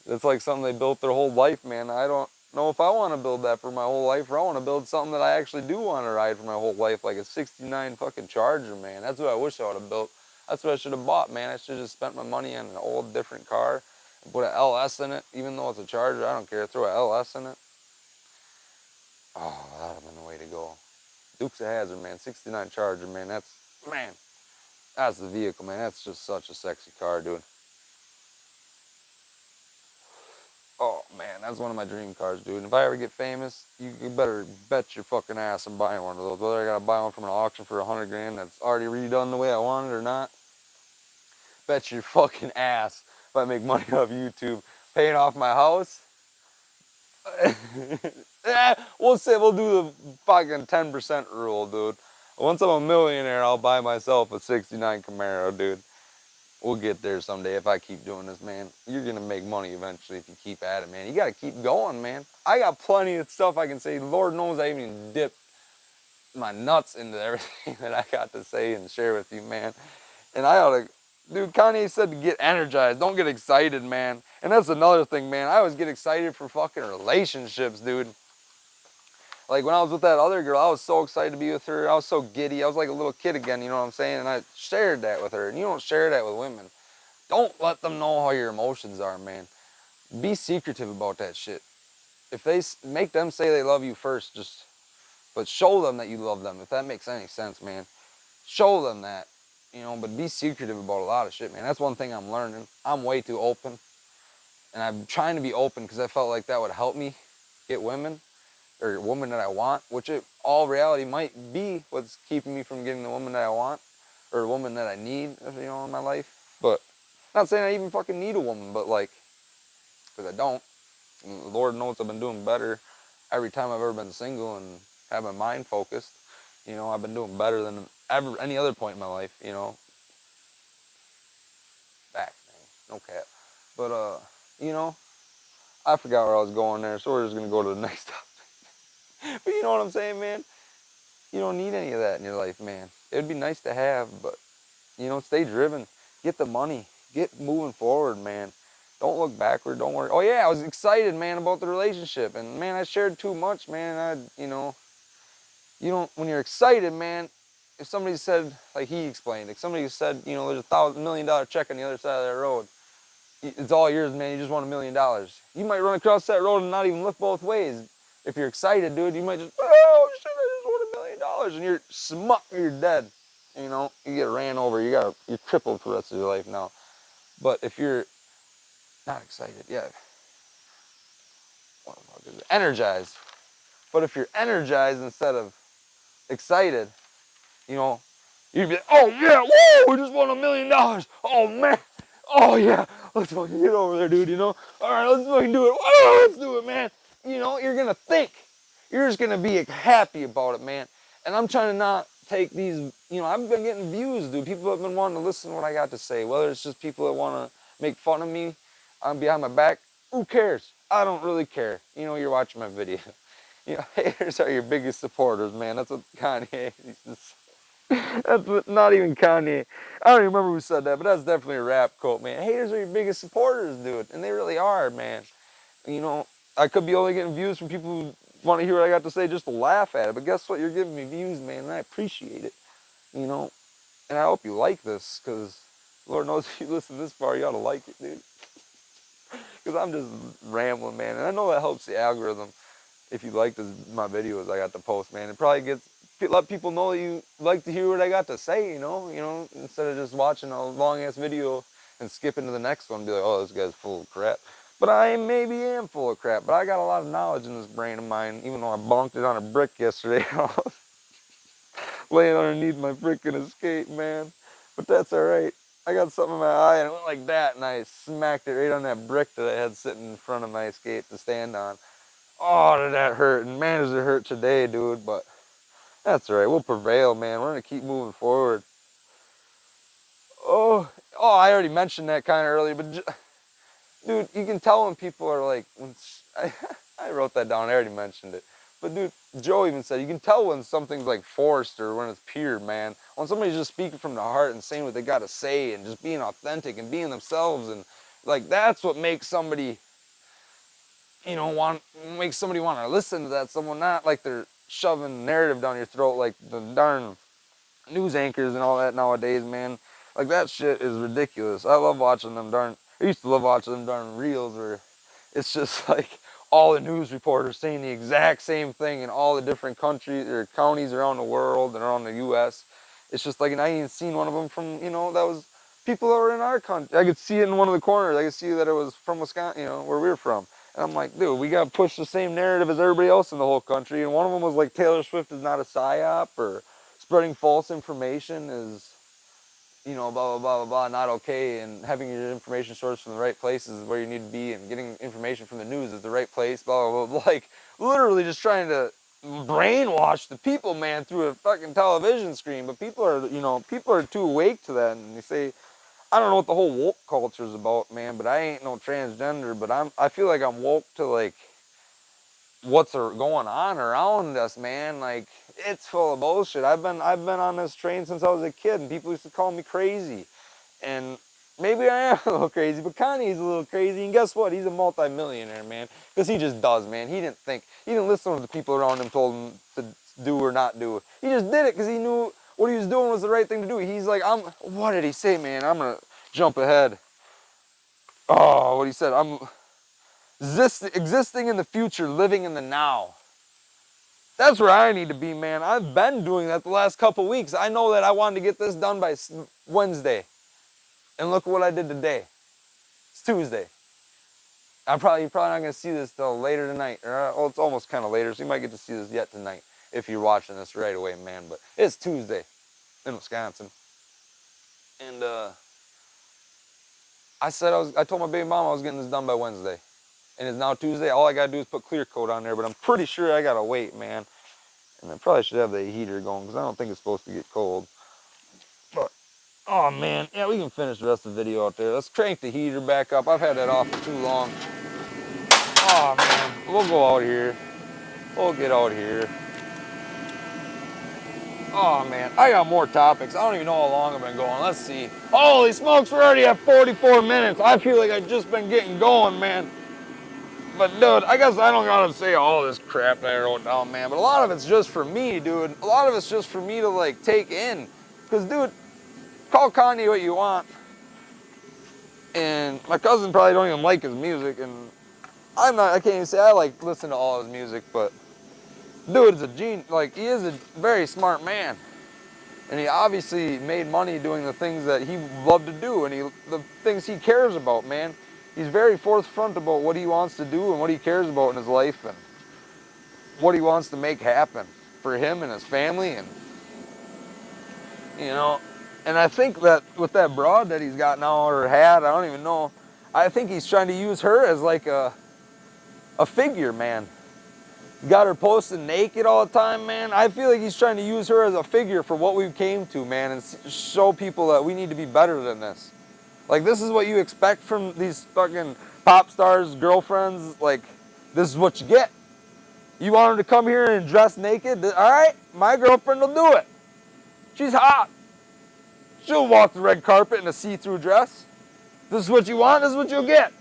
It's like something they built their whole life, man. I don't know if I want to build that for my whole life, or I want to build something that I actually do want to ride for my whole life, like a 69 fucking Charger, man. That's what I wish I would have built. That's what I should have bought, man. I should have just spent my money on an old, different car and put an LS in it, even though it's a Charger. I don't care. Throw an LS in it. Oh, that would have been the way to go. Dukes of Hazzard, man. 69 Charger, man. That's the vehicle, man. That's just such a sexy car, dude. Oh man, that's one of my dream cars, dude. If I ever get famous, you better bet your fucking ass I'm buying one of those. Whether I gotta buy one from an auction for 100 grand that's already redone the way I want it or not, bet your fucking ass if I make money off YouTube paying off my house. We'll do the fucking 10% rule, dude. Once I'm a millionaire, I'll buy myself a 69 Camaro, dude. We'll get there someday if I keep doing this, man. You're gonna make money eventually if you keep at it, man. You gotta keep going, man. I got plenty of stuff I can say. Lord knows I even dipped my nuts into everything that I got to say and share with you, man. And I ought to, dude, Kanye said to get energized. Don't get excited, man. And that's another thing, man. I always get excited for fucking relationships, dude. Like when I was with that other girl, I was so excited to be with her. I was so giddy. I was like a little kid again, you know what I'm saying? And I shared that with her. And you don't share that with women. Don't let them know how your emotions are, man. Be secretive about that shit. If they make them say they love you first, but show them that you love them. If that makes any sense, man. Show them that, but be secretive about a lot of shit, man. That's one thing I'm learning. I'm way too open. And I'm trying to be open because I felt like that would help me get women or woman that I want, which all reality might be what's keeping me from getting the woman that I want or a woman that I need, in my life. But not saying I even fucking need a woman, but like, because I don't. And Lord knows I've been doing better every time I've ever been single and have my mind focused. I've been doing better than ever any other point in my life, Back, man. No cap. But, I forgot where I was going there, so we're just going to go to the next topic. But you know what I'm saying, man? You don't need any of that in your life, man. It'd be nice to have, but, stay driven. Get the money. Get moving forward, man. Don't look backward. Don't worry. Oh, yeah, I was excited, man, about the relationship. And, man, I shared too much, man. When you're excited, man, if somebody said, like he explained, if somebody said, there's a $1,000,000 check on the other side of that road, it's all yours, man. You just won $1,000,000. You might run across that road and not even look both ways. If you're excited, dude, you might just, oh shit, I just won $1,000,000, and you're dead. You get ran over. You're crippled for the rest of your life now. But if you're not excited, yeah, what the fuck is it? Energized. But if you're energized instead of excited, you know, you'd be like, oh yeah, whoa, we just won $1,000,000. Oh man, oh yeah, let's fucking get over there, dude, you know? All right, let's fucking do it. Oh, let's do it, man. You know, you're gonna think. You're just gonna be happy about it, man. And I'm trying to not take these, you know, I've been getting views, dude. People have been wanting to listen to what I got to say. Whether it's just people that want to make fun of me behind my back, who cares? I don't really care. You know, you're watching my video. You know, haters are your biggest supporters, man. That's what Kanye used to say. That's what, not even Kanye. I don't even remember who said that, but that's definitely a rap quote, man. Haters are your biggest supporters, dude. And they really are, man. You know, I could be only getting views from people who want to hear what I got to say just to laugh at it. But guess what? You're giving me views, man, and I appreciate it. You know, and I hope you like this, because Lord knows if you listen this far, you ought to like it, dude. Because I'm just rambling, man. And I know that helps the algorithm. If you like my videos I got to post, man, it probably gets, let people know that you like to hear what I got to say, you know, instead of just watching a long ass video and skipping to the next one and be like, oh, this guy's full of crap. But I maybe am full of crap, but I got a lot of knowledge in this brain of mine, even though I bonked it on a brick yesterday. Laying underneath my freaking escape, man. But that's alright. I got something in my eye and it went like that, and I smacked it right on that brick that I had sitting in front of my escape to stand on. Oh, did that hurt? And man, does it hurt today, dude. But that's all right. We'll prevail, man. We're going to keep moving forward. Oh, I already mentioned that kind of earlier. But, dude, you can tell when people are like, I wrote that down. I already mentioned it. But, dude, Joe even said, you can tell when something's like forced or when it's pure, man. When somebody's just speaking from the heart and saying what they got to say and just being authentic and being themselves. And, like, that's what makes somebody, you know, make somebody want to listen to that. Someone, not like they're shoving narrative down your throat like the darn news anchors and all that nowadays, man. Like, that shit is ridiculous. I love watching them darn, I used to love watching them darn reels where it's just like all the news reporters saying the exact same thing in all the different countries or counties around the world and around the U.S. It's just like, and I ain't seen one of them from, you know, that was people that were in our country. I could see it in one of the corners. I could see that it was from Wisconsin, you know, where we were from. And I'm like, dude, we got to push the same narrative as everybody else in the whole country. And one of them was like, Taylor Swift is not a psyop, or spreading false information is, you know, blah, blah, blah, blah, blah, not okay. And having your information sourced from the right places is where you need to be. And getting information from the news is the right place, blah, blah, blah. Like, literally just trying to brainwash the people, man, through a fucking television screen. But people are, you know, people are too awake to that. And they say, I don't know what the whole woke culture is about, man, but I ain't no transgender, but I feel like I'm woke to, like, what's going on around us, man. Like, it's full of bullshit. I've been on this train since I was a kid, and people used to call me crazy. And maybe I am a little crazy, but Kanye's a little crazy, and guess what? He's a multi-millionaire, man, because he just does, man. He didn't listen to what the people around him told him to do or not do. He just did it because he knew what he was doing was the right thing to do. He's like, what did he say, man? I'm going to jump ahead. Oh, what he said, I'm existing in the future, living in the now. That's where I need to be, man. I've been doing that the last couple weeks. I know that I wanted to get this done by Wednesday. And look what I did today. It's Tuesday. You're probably not going to see this till later tonight. Well, it's almost kind of later, so you might get to see this yet tonight if you're watching this right away, man. But it's Tuesday in Wisconsin. And I told my baby mama I was getting this done by Wednesday. And it's now Tuesday. All I got to do is put clear coat on there, but I'm pretty sure I got to wait, man. And I probably should have the heater going because I don't think it's supposed to get cold. But, oh man, yeah, we can finish the rest of the video out there. Let's crank the heater back up. I've had that off for too long. Oh man, we'll go out here. We'll get out here. Oh man, I got more topics. I don't even know how long I've been going. Let's see. Holy smokes, we're already at 44 minutes. I feel like I've just been getting going, man. But dude, I guess I don't gotta say all this crap that I wrote down, man. But a lot of it's just for me, dude. A lot of it's just for me to like take in. Cause dude, call Kanye what you want. And my cousin probably don't even like his music, and I can't even say I like listen to all his music, but dude is a genius. Like, he is a very smart man. And he obviously made money doing the things that he loved to do, and the things he cares about, man. He's very forthfront about what he wants to do and what he cares about in his life and what he wants to make happen for him and his family. And, you know, And I think that with that broad that he's got now or had, I don't even know. I think he's trying to use her as like a figure, man. Got her posting naked all the time, man. I feel like he's trying to use her as a figure for what we came to, man, and show people that we need to be better than this. Like, this is what you expect from these fucking pop stars, girlfriends. Like, this is what you get. You want her to come here and dress naked? All right, my girlfriend will do it. She's hot. She'll walk the red carpet in a see-through dress. This is what you want, this is what you'll get.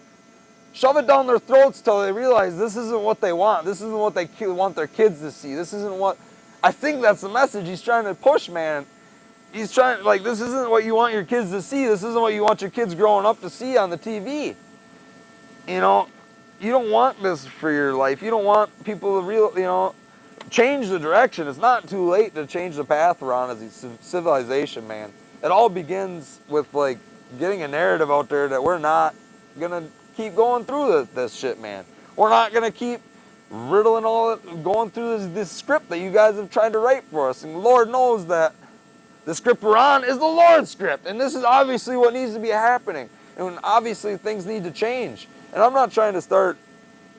Shove it down their throats till they realize this isn't what they want. This isn't what they want their kids to see. This isn't what... I think that's the message he's trying to push, man. He's trying, like, this isn't what you want your kids to see. This isn't what you want your kids growing up to see on the TV. You know, you don't want this for your life. You don't want people to change the direction. It's not too late to change the path we're on as a civilization, man. It all begins with, like, getting a narrative out there that we're not gonna keep going through this shit, man. We're not gonna keep riddling going through this script that you guys have tried to write for us. And Lord knows that the script we're on is the Lord's script. And this is obviously what needs to be happening. And obviously things need to change. And I'm not trying to start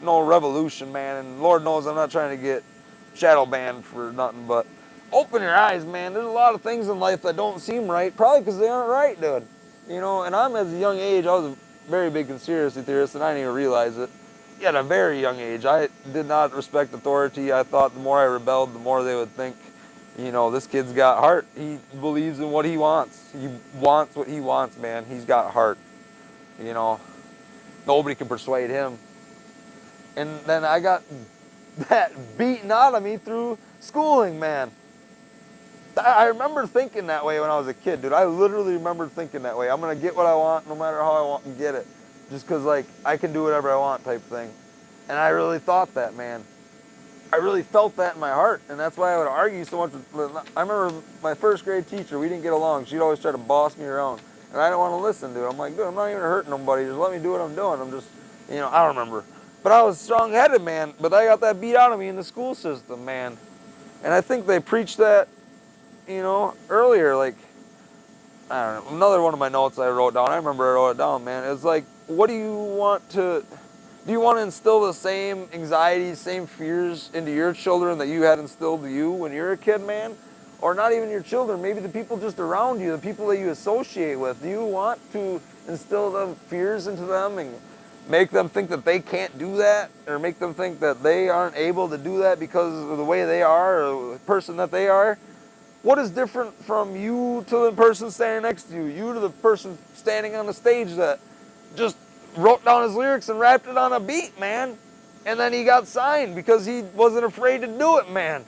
no revolution, man. And Lord knows I'm not trying to get shadow banned for nothing. But open your eyes, man. There's a lot of things in life that don't seem right. Probably because they aren't right, dude. And I'm at a young age, I was a very big conspiracy theorist, and I didn't even realize it. At a very young age, I did not respect authority. I thought the more I rebelled, the more they would think, this kid's got heart. He believes in what he wants. He wants what he wants, man. He's got heart. Nobody can persuade him. And then I got that beaten out of me through schooling, man. I remember thinking that way when I was a kid, dude. I literally remember thinking that way. I'm going to get what I want no matter how I want to get it. Just because, like, I can do whatever I want type thing. And I really thought that, man. I really felt that in my heart. And that's why I would argue so much. I remember my first grade teacher, we didn't get along. She'd always try to boss me around. And I didn't want to listen to it. I'm like, dude, I'm not even hurting nobody. Just let me do what I'm doing. I'm just, I don't remember. But I was strong-headed, man. But I got that beat out of me in the school system, man. And I think they preached that, earlier, like, I don't know, another one of my notes I wrote down, I remember I wrote it down, man, it's like, do you want to instill the same anxieties, same fears into your children that you had instilled to you when you were a kid, man? Or not even your children, maybe the people just around you, the people that you associate with. Do you want to instill the fears into them and make them think that they can't do that, or make them think that they aren't able to do that because of the way they are or the person that they are? What is different from you to the person standing next to you? You to the person standing on the stage that just wrote down his lyrics and rapped it on a beat, man. And then he got signed because he wasn't afraid to do it, man.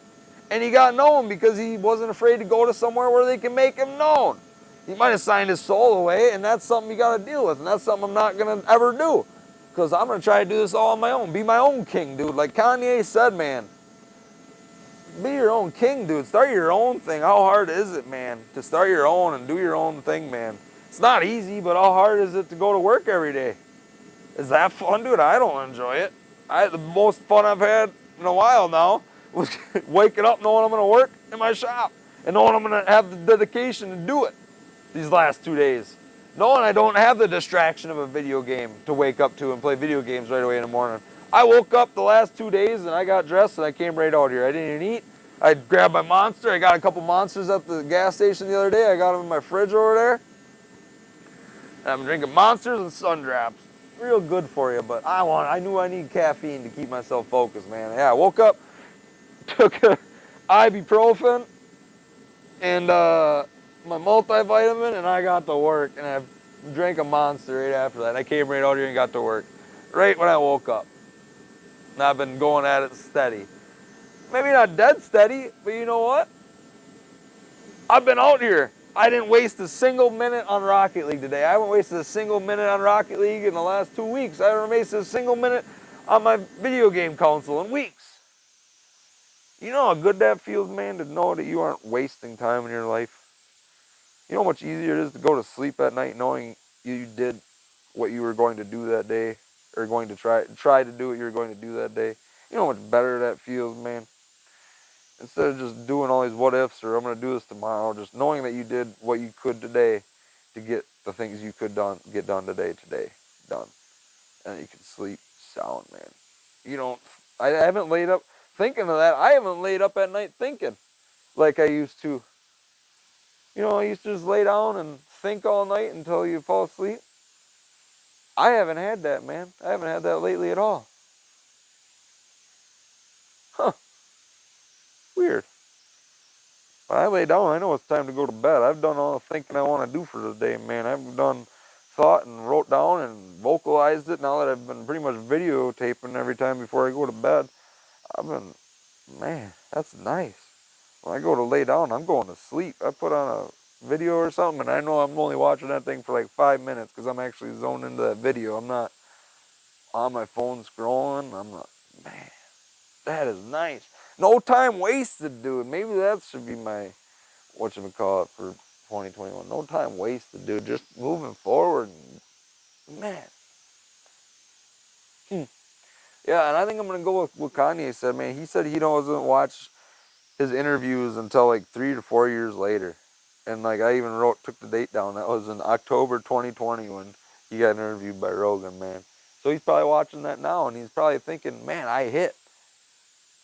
And he got known because he wasn't afraid to go to somewhere where they can make him known. He might have signed his soul away, and that's something you got to deal with. And that's something I'm not going to ever do. Because I'm going to try to do this all on my own. Be my own king, dude. Like Kanye said, man. Be your own king, dude. Start your own thing. How hard is it, man, to start your own and do your own thing, man? It's not easy, but how hard is it to go to work every day? Is that fun, dude? I don't enjoy it. The most fun I've had in a while now was waking up knowing I'm going to work in my shop and knowing I'm going to have the dedication to do it these last 2 days. Knowing I don't have the distraction of a video game to wake up to and play video games right away in the morning. I woke up the last 2 days and I got dressed and I came right out here. I didn't even eat. I grabbed my Monster. I got a couple Monsters at the gas station the other day. I got them in my fridge over there. And I've been drinking Monsters and Sun Drops. Real good for you, but I knew I need caffeine to keep myself focused, man. Yeah, I woke up, took a ibuprofen and my multivitamin, and I got to work. And I drank a Monster right after that. I came right out here and got to work right when I woke up. And I've been going at it steady. Maybe not dead steady, but you know what? I've been out here. I didn't waste a single minute on Rocket League today. I haven't wasted a single minute on Rocket League in the last 2 weeks. I haven't wasted a single minute on my video game console in weeks. You know how good that feels, man, to know that you aren't wasting time in your life? You know how much easier it is to go to sleep at night knowing you did what you were going to do that day, or going to try to do what you were going to do that day? You know how much better that feels, man? Instead of just doing all these what ifs or I'm going to do this tomorrow, just knowing that you did what you could today to get the things you could get done today, done. And you can sleep sound, man. You don't, I haven't laid up thinking of that. I haven't laid up at night thinking like I used to. You know, I used to just lay down and think all night until you fall asleep. I haven't had that, man. I haven't had that lately at all. Huh, weird. When I lay down, I know it's time to go to bed. I've done all the thinking I want to do for the day, man. I've done thought and wrote down and vocalized it. Now that I've been pretty much videotaping every time before I go to bed, I've been, man, that's nice. When I go to lay down, I'm going to sleep. I put on a video or something, and I know I'm only watching that thing for like 5 minutes because I'm actually zoned into that video. I'm not on my phone scrolling. I'm not, man, that is nice. No time wasted, dude. Maybe that should be my whatchamacallit for 2021. No time wasted, dude. Just moving forward. Man. Yeah, and I think I'm going to go with what Kanye said, man. He said he doesn't watch his interviews until like 3 to 4 years later. And like I even took the date down. That was in October 2020 when he got interviewed by Rogan, man. So he's probably watching that now and he's probably thinking, man, I hit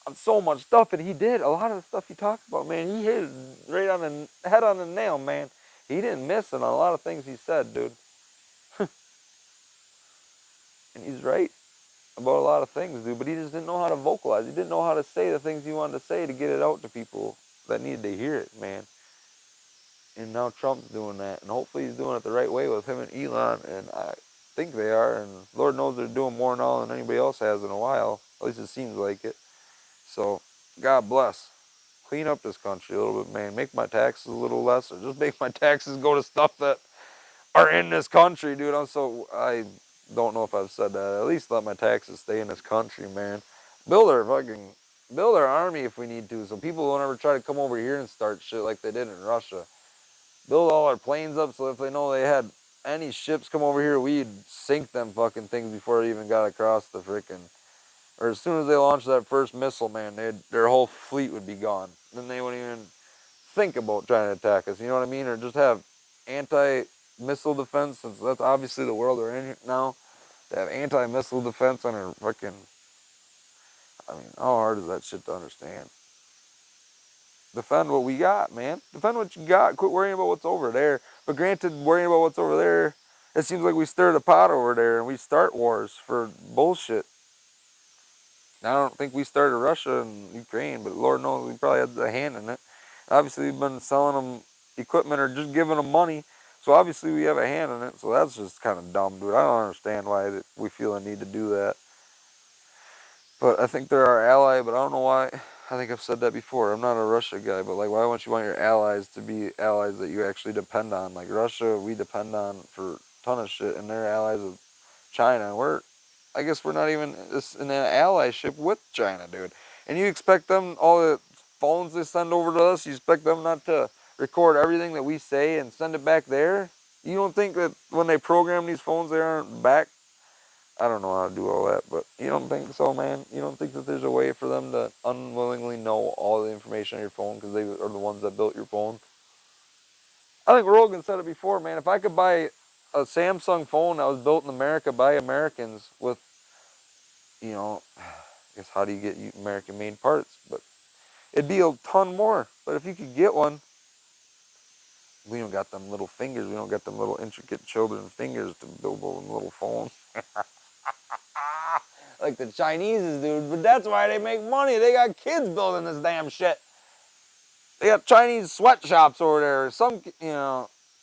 on so much stuff. And he did. A lot of the stuff he talked about, man, he hit right on the head on the nail, man. He didn't miss it on a lot of things he said, dude. And he's right about a lot of things, dude. But he just didn't know how to vocalize. He didn't know how to say the things he wanted to say to get it out to people that needed to hear it, man. And now Trump's doing that. And hopefully he's doing it the right way with him and Elon. And I think they are. And Lord knows they're doing more now than anybody else has in a while. At least it seems like it. So, God bless. Clean up this country a little bit, man. Make my taxes a little less. Or just make my taxes go to stuff that are in this country, dude. I don't know if I've said that. At least let my taxes stay in this country, man. Build our army if we need to, so people don't ever try to come over here and start shit like they did in Russia. Build all our planes up so if they know they had any ships come over here, we'd sink them fucking things before it even got across the frickin'. Or as soon as they launched that first missile, man, their whole fleet would be gone. Then they wouldn't even think about trying to attack us, you know what I mean? Or just have anti-missile defense, since that's obviously the world we're in now. To have anti-missile defense on our fucking, I mean, how hard is that shit to understand? Defend what we got, man. Defend what you got. Quit worrying about what's over there. But granted, worrying about what's over there, it seems like we stir the pot over there and we start wars for bullshit. I don't think we started Russia and Ukraine, but Lord knows we probably had a hand in it. Obviously, we've been selling them equipment or just giving them money, so obviously we have a hand in it. So that's just kind of dumb, dude. I don't understand why we feel a need to do that. But I think they're our ally, but I don't know why. I think I've said that before. I'm not a Russia guy, but like, why wouldn't you want your allies to be allies that you actually depend on? Like Russia, we depend on for a ton of shit, and they're allies of China. I guess we're not even in an allyship with China, dude. And you expect them, all the phones they send over to us, you expect them not to record everything that we say and send it back there? You don't think that when they program these phones, they aren't back? I don't know how to do all that, but you don't think so, man? You don't think that there's a way for them to unwillingly know all the information on your phone because they are the ones that built your phone? I think Rogan said it before, man. If I could buy a Samsung phone that was built in America by Americans with, I guess how do you get American-made parts? But it'd be a ton more. But if you could get one, we don't got them little fingers. We don't got them little intricate children's fingers to build a little phone. Like the Chinese, dude. But that's why they make money. They got kids building this damn shit. They got Chinese sweatshops over there.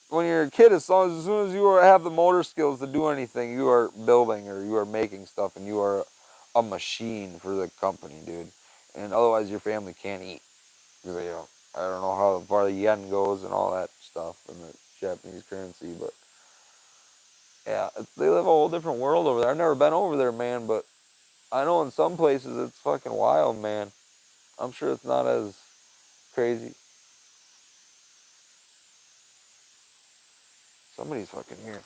When you're a kid, as soon as you have the motor skills to do anything, you are building or you are making stuff, and you are a machine for the company, dude. And otherwise, your family can't eat. Because I don't know how far the yen goes and all that stuff and the Japanese currency, but yeah, they live a whole different world over there. I've never been over there, man, but I know in some places it's fucking wild, man. I'm sure it's not as crazy. Somebody's fucking here.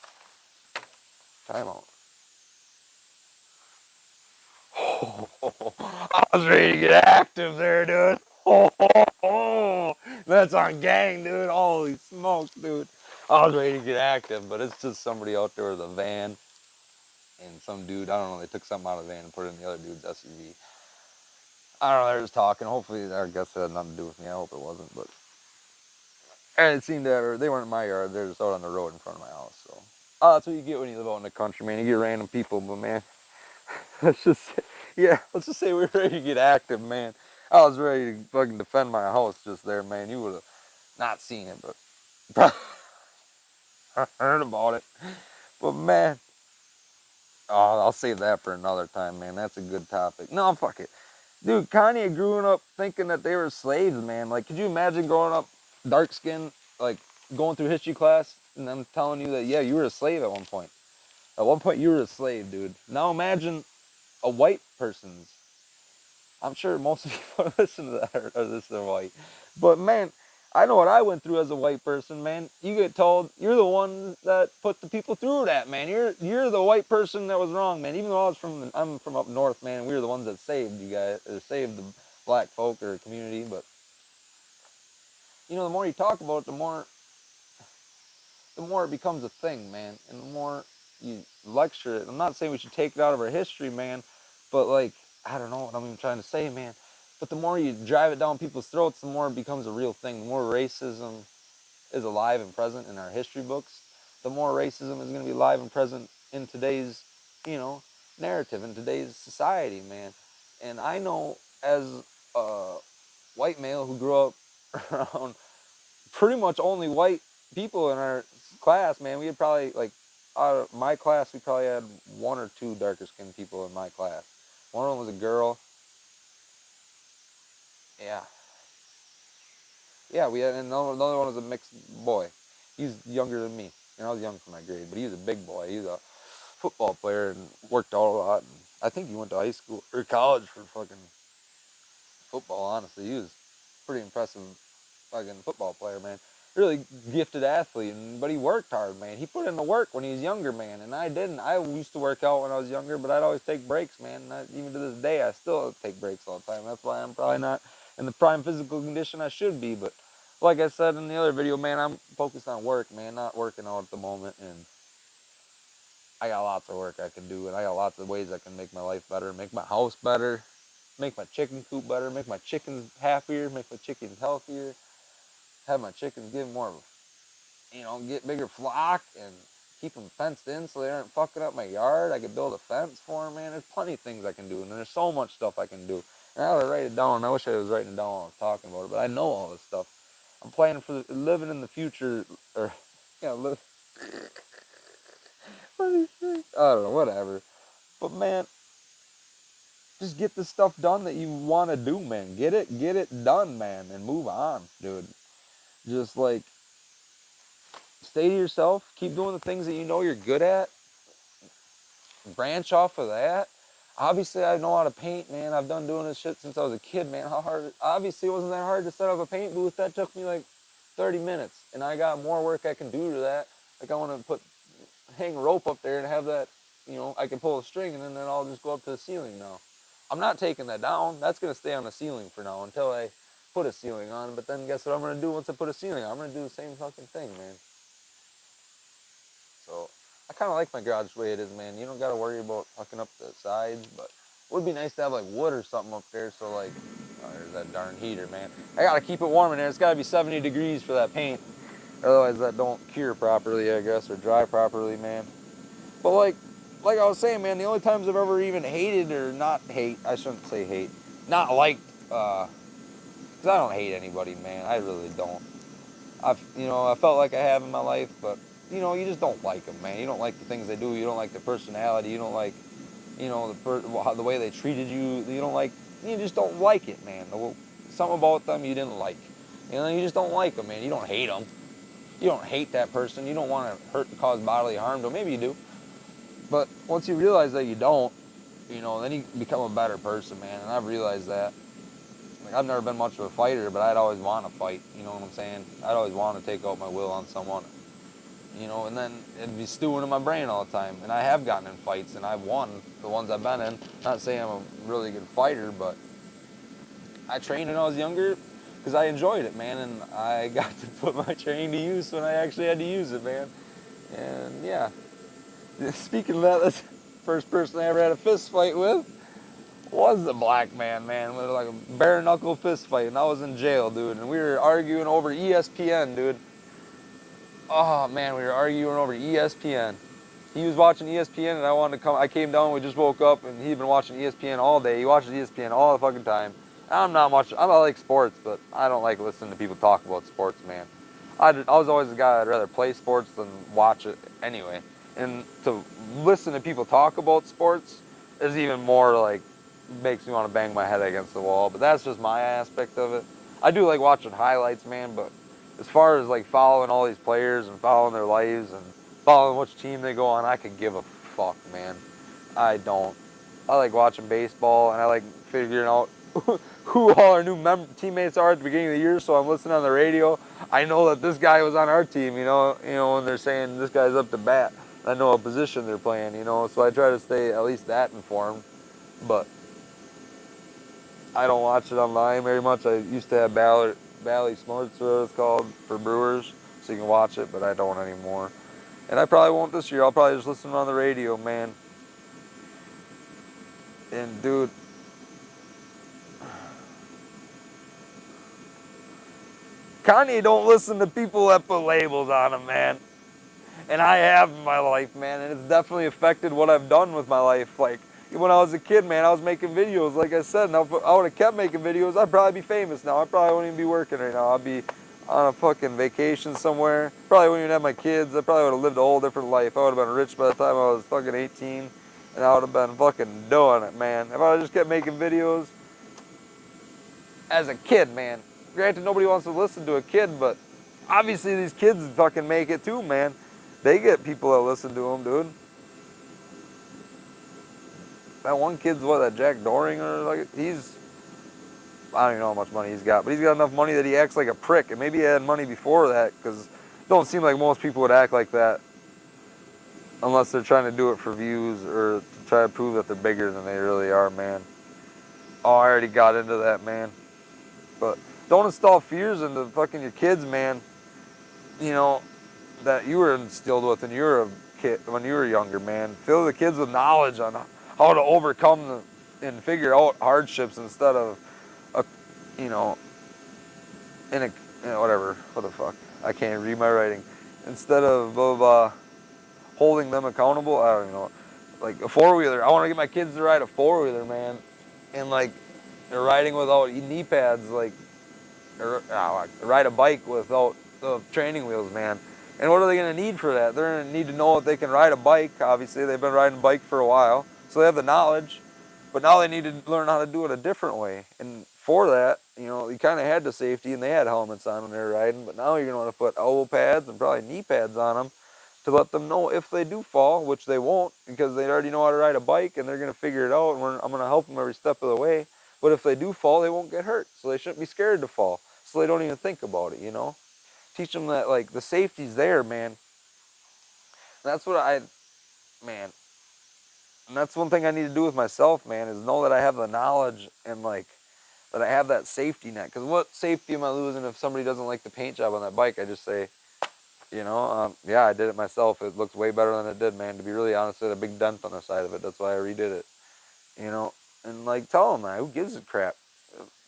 Time out. I was ready to get active there, dude. That's on gang, dude. Holy smokes, dude. I was ready to get active, but it's just somebody out there with a van and some dude, I don't know, they took something out of the van and put it in the other dude's SUV. I don't know, they're just talking. Hopefully, I guess it had nothing to do with me. I hope it wasn't, but and it seemed that they weren't in my yard. They're just out on the road in front of my house. So, that's what you get when you live out in the country, man. You get random people, but man, let's just say, yeah, let's just say we were ready to get active, man. I was ready to fucking defend my house just there, man. You would have not seen it, but heard about it. But man, oh, I'll save that for another time, man. That's a good topic. No, fuck it. Dude, Kanye growing up thinking that they were slaves, man. Like, could you imagine growing up dark skinned, like going through history class and them telling you that, yeah, you were a slave at one point. At one point, you were a slave, dude. Now imagine a white person's. I'm sure most of people who listen to that are this are white. But man, I know what I went through as a white person, man. You get told you're the one that put the people through that, man. You're the white person that was wrong, man. Even though I'm from up north, man. We were the ones that saved you guys, or saved the black folk or community. But you know, the more you talk about it, the more it becomes a thing, man, and the more you lecture it. I'm not saying we should take it out of our history, man, but like, I don't know what I'm even trying to say, man. But the more you drive it down people's throats, the more it becomes a real thing. The more racism is alive and present in our history books, the more racism is going to be alive and present in today's, you know, narrative, in today's society, man. And I know as a white male who grew up around pretty much only white people in our class, man. We had probably, like, out of my class, we probably had one or two darker skinned people in my class. One of them was a girl. Yeah. Yeah, we had, and another one was a mixed boy. He's younger than me. And I was young for my grade, but he was a big boy. He was a football player and worked out a lot. And I think he went to high school or college for fucking football, honestly. He was pretty impressive fucking football player, man. Really gifted athlete, but he worked hard, man. He put in the work when he was younger, man, and I didn't. I used to work out when I was younger, but I'd always take breaks, man. Even to this day, I still take breaks all the time. That's why I'm probably not in the prime physical condition I should be. But like I said in the other video, man, I'm focused on work, man, not working out at the moment, and I got lots of work I can do, and I got lots of ways I can make my life better, make my house better, make my chicken coop better, make my chickens happier, make my chickens healthier, have my chickens give more of a, get bigger flock and keep them fenced in so they aren't fucking up my yard. I could build a fence for them, man. There's plenty of things I can do, and there's so much stuff I can do. And I gotta write it down. I wish I was writing it down while I was talking about it, but I know all this stuff. I'm planning for living in the future, or, live. What do you think? I don't know, whatever. But man, just get the stuff done that you want to do, man. Get it done, man, and move on, dude. Just like stay to yourself, keep doing the things that you know you're good at, branch off of that. Obviously, I know how to paint, man. I've done doing this shit since I was a kid, man. How hard? Obviously, it wasn't that hard to set up a paint booth. That took me like 30 minutes, and I got more work I can do to that. Like I want to hang rope up there and have that, I can pull a string, and then I'll just go up to the ceiling now. I'm not taking that down. That's gonna stay on the ceiling for now until I put a ceiling on. But then guess what I'm gonna do once I put a ceiling on? I'm gonna do the same fucking thing, man. So I kind of like my garage the way it is, man. You don't got to worry about hooking up the sides, but it would be nice to have like wood or something up there. So like, oh, there's that darn heater, man. I got to keep it warm in there. It's got to be 70 degrees for that paint. Otherwise that don't cure properly, I guess, or dry properly, man. But like I was saying, man, the only times I've ever even hated or not hate, I shouldn't say hate, not liked, because I don't hate anybody, man. I really don't. I felt like I have in my life, but you just don't like them, man. You don't like the things they do. You don't like their personality. You don't like, the way they treated you. You just don't like it, man. Something about them you didn't like. You just don't like them, man. You don't hate them. You don't hate that person. You don't want to hurt and cause bodily harm to them. Maybe you do. But once you realize that you don't, then you become a better person, man. And I've realized that. Like, I've never been much of a fighter, but I'd always want to fight. You know what I'm saying? I'd always want to take out my will on someone. And then it'd be stewing in my brain all the time. And I have gotten in fights, and I've won the ones I've been in. Not saying I'm a really good fighter, but I trained when I was younger because I enjoyed it, man, and I got to put my training to use when I actually had to use it, man. And yeah, speaking of that, that's the first person I ever had a fist fight with was a black man, man. We were like a bare knuckle fist fight, and I was in jail, dude. And we were arguing over ESPN, dude. Oh man, we were arguing over ESPN. He was watching ESPN, and I wanted to come. I came down. We just woke up, and he'd been watching ESPN all day. He watches ESPN all the fucking time. I'm not much. I like sports, but I don't like listening to people talk about sports, man. I was always the guy that'd rather play sports than watch it anyway. And to listen to people talk about sports is even more like makes me want to bang my head against the wall. But that's just my aspect of it. I do like watching highlights, man. But as far as like following all these players and following their lives and following which team they go on, I could give a fuck, man. I don't. I like watching baseball and I like figuring out who all our new teammates are at the beginning of the year. So I'm listening on the radio. I know that this guy was on our team, when they're saying this guy's up to bat. I know what position they're playing, So I try to stay at least that informed. But I don't watch it online very much. I used to have Bally Sports, what it's called, for Brewers, so you can watch it, but I don't anymore. And I probably won't this year. I'll probably just listen on the radio, man. And dude, Kanye don't listen to people that put labels on him, man. And I have in my life, man, and it's definitely affected what I've done with my life. Like, when I was a kid, man, I was making videos, like I said, and if I would have kept making videos, I'd probably be famous now. I probably wouldn't even be working right now. I'd be on a fucking vacation somewhere. Probably wouldn't even have my kids. I probably would have lived a whole different life. I would have been rich by the time I was fucking 18, and I would have been fucking doing it, man. If I just kept making videos as a kid, man. Granted, nobody wants to listen to a kid, but obviously these kids fucking make it too, man. They get people that listen to them, dude. That one kid's what, that Jack Doring or like I don't even know how much money he's got, but he's got enough money that he acts like a prick. And maybe he had money before that, because it don't seem like most people would act like that unless they're trying to do it for views or to try to prove that they're bigger than they really are, man. Oh, I already got into that, man. But don't install fears into fucking your kids, man. That you were instilled with when you were a kid, when you were younger, man. Fill the kids with knowledge on how to overcome and figure out hardships instead of, a, you know, in a, whatever, what the fuck. I can't read my writing. Instead of holding them accountable, I don't even know. Like a four-wheeler. I want to get my kids to ride a four-wheeler, man. And like, they're riding without knee pads, like, ride a bike without the training wheels, man. And what are they going to need for that? They're going to need to know if they can ride a bike. Obviously, they've been riding a bike for a while, so they have the knowledge. But now they need to learn how to do it a different way. And for that, you kind of had the safety, and they had helmets on when they were riding. But now you're going to want to put elbow pads and probably knee pads on them to let them know if they do fall, which they won't, because they already know how to ride a bike, and they're going to figure it out, and I'm going to help them every step of the way. But if they do fall, they won't get hurt, so they shouldn't be scared to fall. So they don't even think about it, Teach them that, like, the safety's there, man. That's what man, and that's one thing I need to do with myself, man, is know that I have the knowledge and, like, that I have that safety net. Because what safety am I losing if somebody doesn't like the paint job on that bike? I just say, yeah, I did it myself. It looks way better than it did, man. To be really honest, it had a big dent on the side of it. That's why I redid it, And, like, tell them, man, who gives a crap?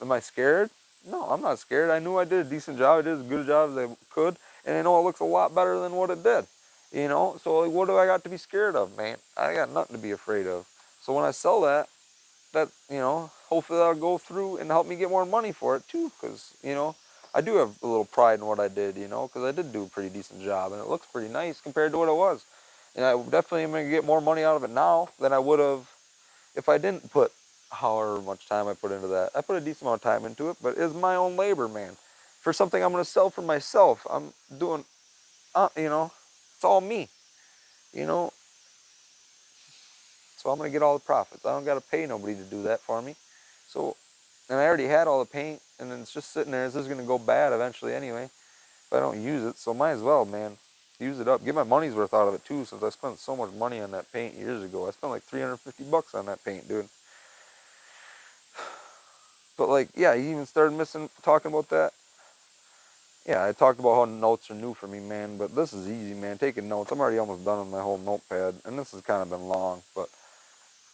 Am I scared? No, I'm not scared. I knew I did a decent job. I did as good a job as I could. And I know it looks a lot better than what it did. So, like, what do I got to be scared of, man? I got nothing to be afraid of. So when I sell that, hopefully that'll go through and help me get more money for it, too. Because, I do have a little pride in what I did, because I did do a pretty decent job. And it looks pretty nice compared to what it was. And I definitely am going to get more money out of it now than I would have if I didn't put however much time I put into that. I put a decent amount of time into it, but it's my own labor, man. For something I'm going to sell for myself, I'm doing, it's all me, you know. So I'm going to get all the profits. I don't got to pay nobody to do that for me. So, and I already had all the paint, and then it's just sitting there. This is going to go bad eventually anyway if I don't use it. So might as well, man. Use it up. Get my money's worth out of it too, since I spent so much money on that paint years ago. I spent like $350 on that paint, dude. But like, yeah, you even started talking about that. Yeah, I talked about how notes are new for me, man. But this is easy, man. Taking notes. I'm already almost done with my whole notepad, and this has kind of been long, but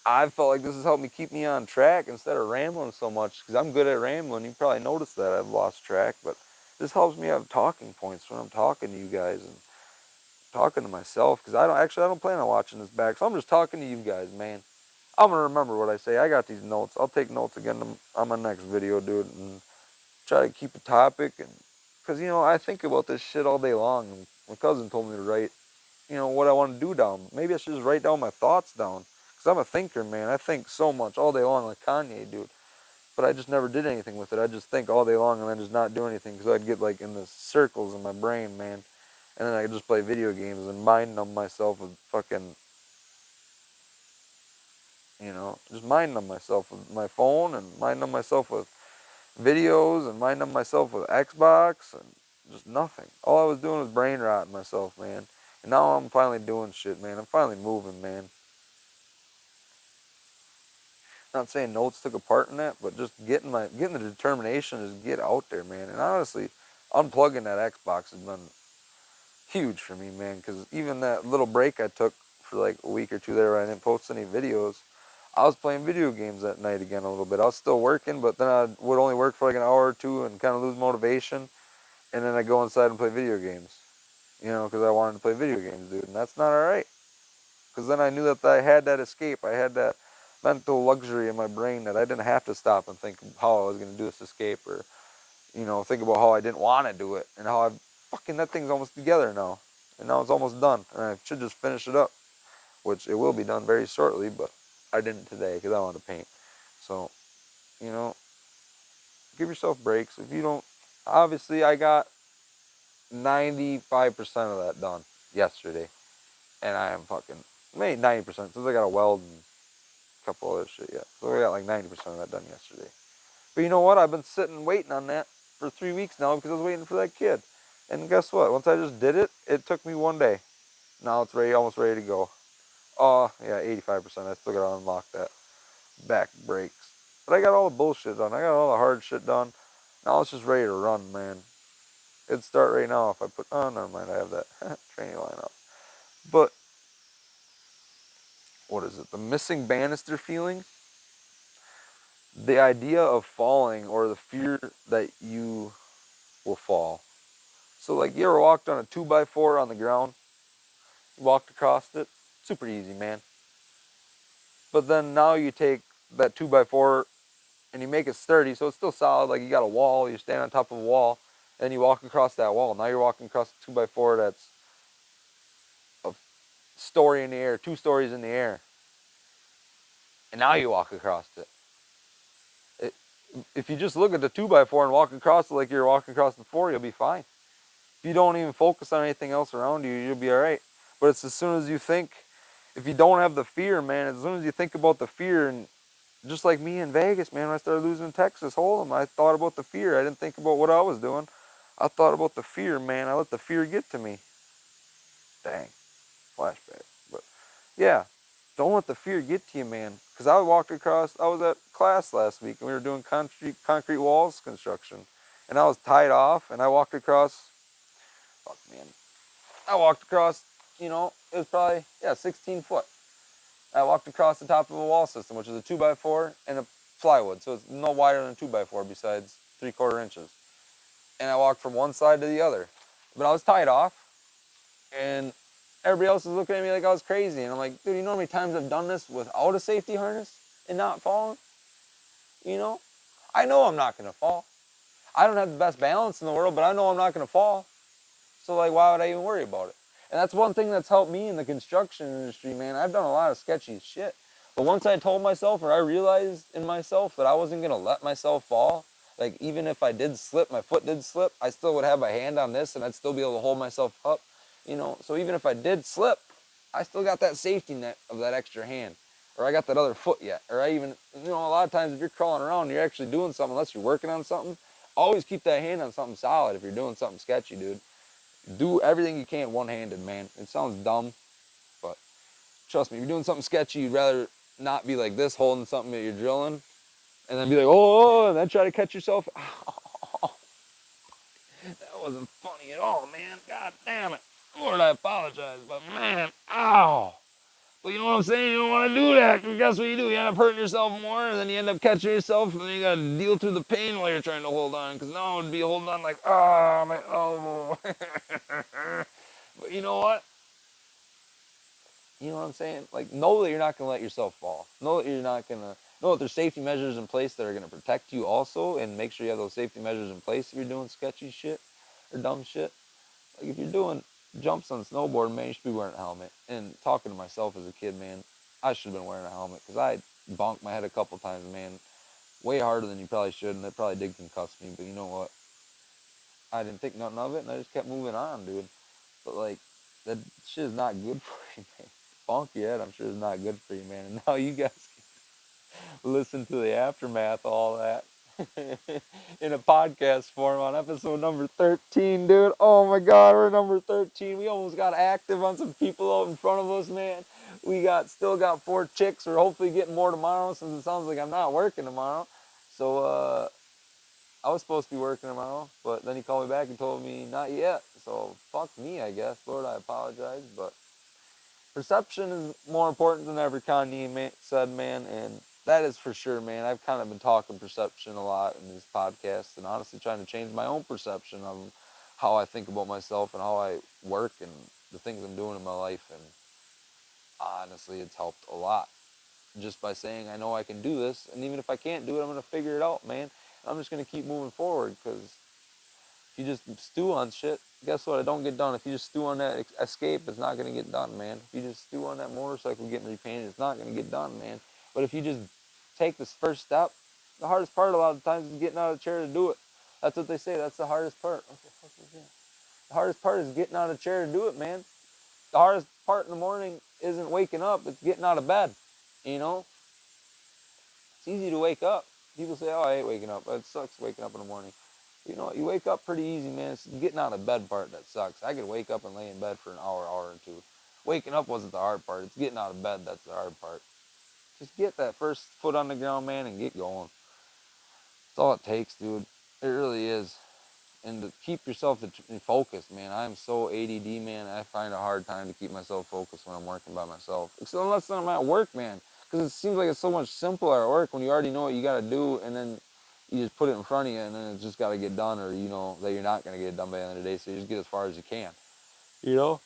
I felt like this has helped me keep me on track instead of rambling so much. Because I'm good at rambling. You probably noticed that I've lost track, but this helps me have talking points when I'm talking to you guys and talking to myself. Because I don't plan on watching this back, so I'm just talking to you guys, man. I'm gonna remember what I say. I got these notes. I'll take notes again on my next video, dude, and try to keep a topic. And because I think about this shit all day long. And my cousin told me to write, what I want to do down. Maybe I should just write down my thoughts down. Because I'm a thinker, man. I think so much all day long, like Kanye, dude. But I just never did anything with it. I just think all day long and then just not do anything. Because I'd get like in the circles in my brain, man. And then I'd just play video games and mind numb myself with fucking, just mind numb myself with my phone and mind numb myself with videos and mind numb myself with Xbox and just nothing. All I was doing was brain rotting myself, man. And now I'm finally doing shit, man. I'm finally moving, man. Not saying notes took a part in that, but just getting the determination to just get out there, man. And honestly, unplugging that Xbox has been huge for me, man. Because even that little break I took for like a week or two there, where I didn't post any videos, I was playing video games that night again a little bit. I was still working, but then I would only work for like an hour or two and kind of lose motivation, and then I go inside and play video games, because I wanted to play video games, dude. And that's not all right. Because then I knew that I had that escape. I had that mental luxury in my brain that I didn't have to stop and think how I was going to do this escape, or think about how I didn't want to do it and how that thing's almost together now, and now it's almost done, and I should just finish it up, which it will be done very shortly, but I didn't today because I wanted to paint. So, you know, give yourself breaks. If you don't, obviously, I got 95% of that done yesterday, and I am fucking maybe 90% since I got a weld and a couple other shit yet. So I got like 90% of that done yesterday. But you know what? I've been sitting waiting on that for 3 weeks now because I was waiting for that kid. And guess what? Once I just did it, it took me one day. Now it's almost ready to go. Oh, yeah, 85%. I still got to unlock that back brakes. But I got all the bullshit done. I got all the hard shit done. Now it's just ready to run, man. It'd start right now if I put, oh, never mind, I have that training line up. But, what is it? The missing banister feeling? The idea of falling or the fear that you will fall. So, like, you ever walked on a 2x4 on the ground? Walked across it? Super easy, man. But then now you take that 2x4 and you make it sturdy, so it's still solid. Like, you got a wall, you stand on top of a wall, and you walk across that wall. Now you're walking across a 2x4 that's a story in the air, 2 stories in the air. And now you walk across it. If you just look at the 2x4 and walk across it like you're walking across the 4, you'll be fine. If you don't even focus on anything else around you, you'll be all right. But it's as soon as you think, if you don't have the fear, man, as soon as you think about the fear, and just like me in Vegas, man, when I started losing Texas Hold'em, I thought about the fear. I didn't think about what I was doing. I thought about the fear, man. I let the fear get to me. Dang, flashback. But yeah, don't let the fear get to you, man. Because I was at class last week, and we were doing concrete walls construction. And I was tied off, and I walked across, fuck, man. I walked across, it was probably, 16 foot. I walked across the top of a wall system, which is a 2x4 and a plywood. So it's no wider than a 2x4 besides 3/4 inches. And I walked from one side to the other. But I was tied off, and everybody else was looking at me like I was crazy. And I'm like, dude, you know how many times I've done this without a safety harness and not falling? I know I'm not going to fall. I don't have the best balance in the world, but I know I'm not going to fall. So, like, why would I even worry about it? And that's one thing that's helped me in the construction industry, man. I've done a lot of sketchy shit. But once I told myself, or I realized in myself that I wasn't going to let myself fall, like, even if I did slip, my foot did slip, I still would have my hand on this and I'd still be able to hold myself up, So even if I did slip, I still got that safety net of that extra hand. Or I got that other foot yet. Or I even, a lot of times if you're crawling around, you're actually doing something, unless you're working on something, always keep that hand on something solid if you're doing something sketchy, dude. Do everything you can one-handed, man. It sounds dumb, but trust me, if you're doing something sketchy, you'd rather not be like this holding something that you're drilling. and then be like, oh, and then try to catch yourself. Oh, that wasn't funny at all, man. God damn it. Lord, I apologize, but man, ow. But you know what I'm saying? You don't want to do that, because guess what you do? You end up hurting yourself more, and then you end up catching yourself, and then you got to deal through the pain while you're trying to hold on, because now it would be holding on like, ah, my elbow. But you know what? You know what I'm saying? Like, know that you're not going to let yourself fall. Know that you're not going to, know that there's safety measures in place that are going to protect you also, and make sure you have those safety measures in place if you're doing sketchy shit or dumb shit. Like, if you're doing jumps on snowboard, man, you should be wearing a helmet. And talking to myself as a kid, man, I should have been wearing a helmet, because I bonked my head a couple times, man, way harder than you probably should, and that probably did concuss me. But you know what? I didn't think nothing of it, and I just kept moving on, dude. But like, that shit is not good for you, man. Bonk your head, I'm sure, is not good for you, man. And now you guys can listen to the aftermath of all that in a podcast form on episode number 13, dude. Oh my god, we're number 13. We almost got active on some people out in front of us, man. We still got 4 chicks. We're hopefully getting more tomorrow, since it sounds like I'm not working tomorrow. So I was supposed to be working tomorrow, but then he called me back and told me not yet. So fuck me, I guess. Lord, I apologize, but perception is more important than ever, Kanye said, man, and that is for sure, man. I've kind of been talking perception a lot in these podcasts, and honestly trying to change my own perception of how I think about myself and how I work and the things I'm doing in my life. And honestly, it's helped a lot just by saying I know I can do this, and even if I can't do it, I'm going to figure it out, man. I'm just going to keep moving forward, because if you just stew on shit, guess what? It don't get done. If you just stew on that escape, it's not gonna get done, man. If you just stew on that motorcycle getting repainted, it's not gonna get done, man. But if you just take this first step, the hardest part a lot of times is getting out of the chair to do it. That's what they say. That's the hardest part. What the fuck is that? The hardest part is getting out of the chair to do it, man. The hardest part in the morning isn't waking up. It's getting out of bed. You know, it's easy to wake up. People say, "Oh, I hate waking up. It sucks waking up in the morning." You know, you wake up pretty easy, man. It's getting out of bed part that sucks. I could wake up and lay in bed for an hour and two. Waking up wasn't the hard part. It's getting out of bed that's the hard part. Just get that first foot on the ground, man, and get going. That's all it takes, dude. It really is. And to keep yourself focused, man. I'm so ADD, man. I find a hard time to keep myself focused when I'm working by myself. Unless I'm at work, man. Because it seems like it's so much simpler at work when you already know what you got to do, and then you just put it in front of you, and then it's just got to get done, or you know that you're not going to get it done by the end of the day, so you just get as far as you can. You know?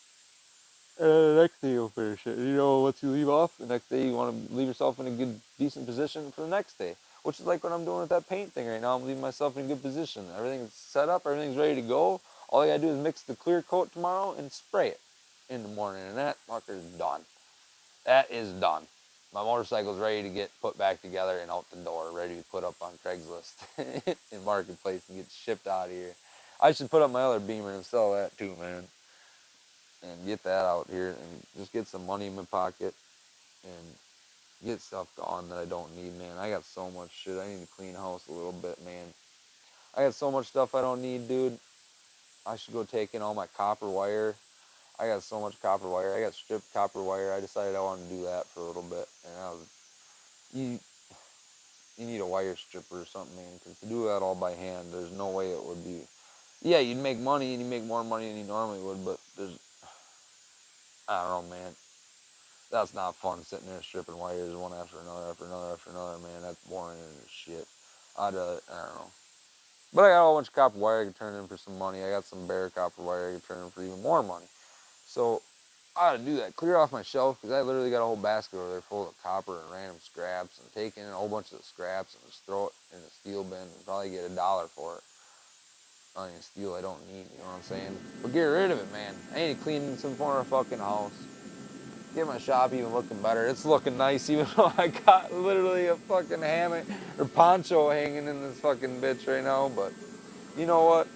And then the next day you'll finish it. You know, once you leave off, the next day you want to leave yourself in a good, decent position for the next day. Which is like what I'm doing with that paint thing right now. I'm leaving myself in a good position. Everything's set up, everything's ready to go. All I gotta do is mix the clear coat tomorrow and spray it in the morning, and that fucker's done. That is done. My motorcycle's ready to get put back together and out the door, ready to put up on Craigslist in Marketplace and get shipped out of here. I should put up my other Beamer and sell that too, man, and get that out here and just get some money in my pocket and get stuff gone that I don't need, man. I got so much shit. I need to clean house a little bit, man. I got so much stuff I don't need, dude. I should go take in all my copper wire. I got so much copper wire. I got stripped copper wire. I decided I wanted to do that for a little bit. And you, you need a wire stripper or something, man, because to do that all by hand, there's no way it would be. Yeah, you'd make money and you make more money than you normally would, but I don't know, man. That's not fun sitting there stripping wires one after another, after another, after another, man. That's boring as shit. I don't know. But I got a whole bunch of copper wire I can turn in for some money. I got some bare copper wire I can turn in for even more money. So I ought to do that. Clear off my shelf, because I literally got a whole basket over there full of copper and random scraps, and take in a whole bunch of the scraps and just throw it in a steel bin and probably get $1 for it. I mean, steel I don't need, you know what I'm saying? But get rid of it, man. I need to clean some more of fucking house. Get my shop even looking better. It's looking nice, even though I got literally a fucking hammock or poncho hanging in this fucking bitch right now. But you know what?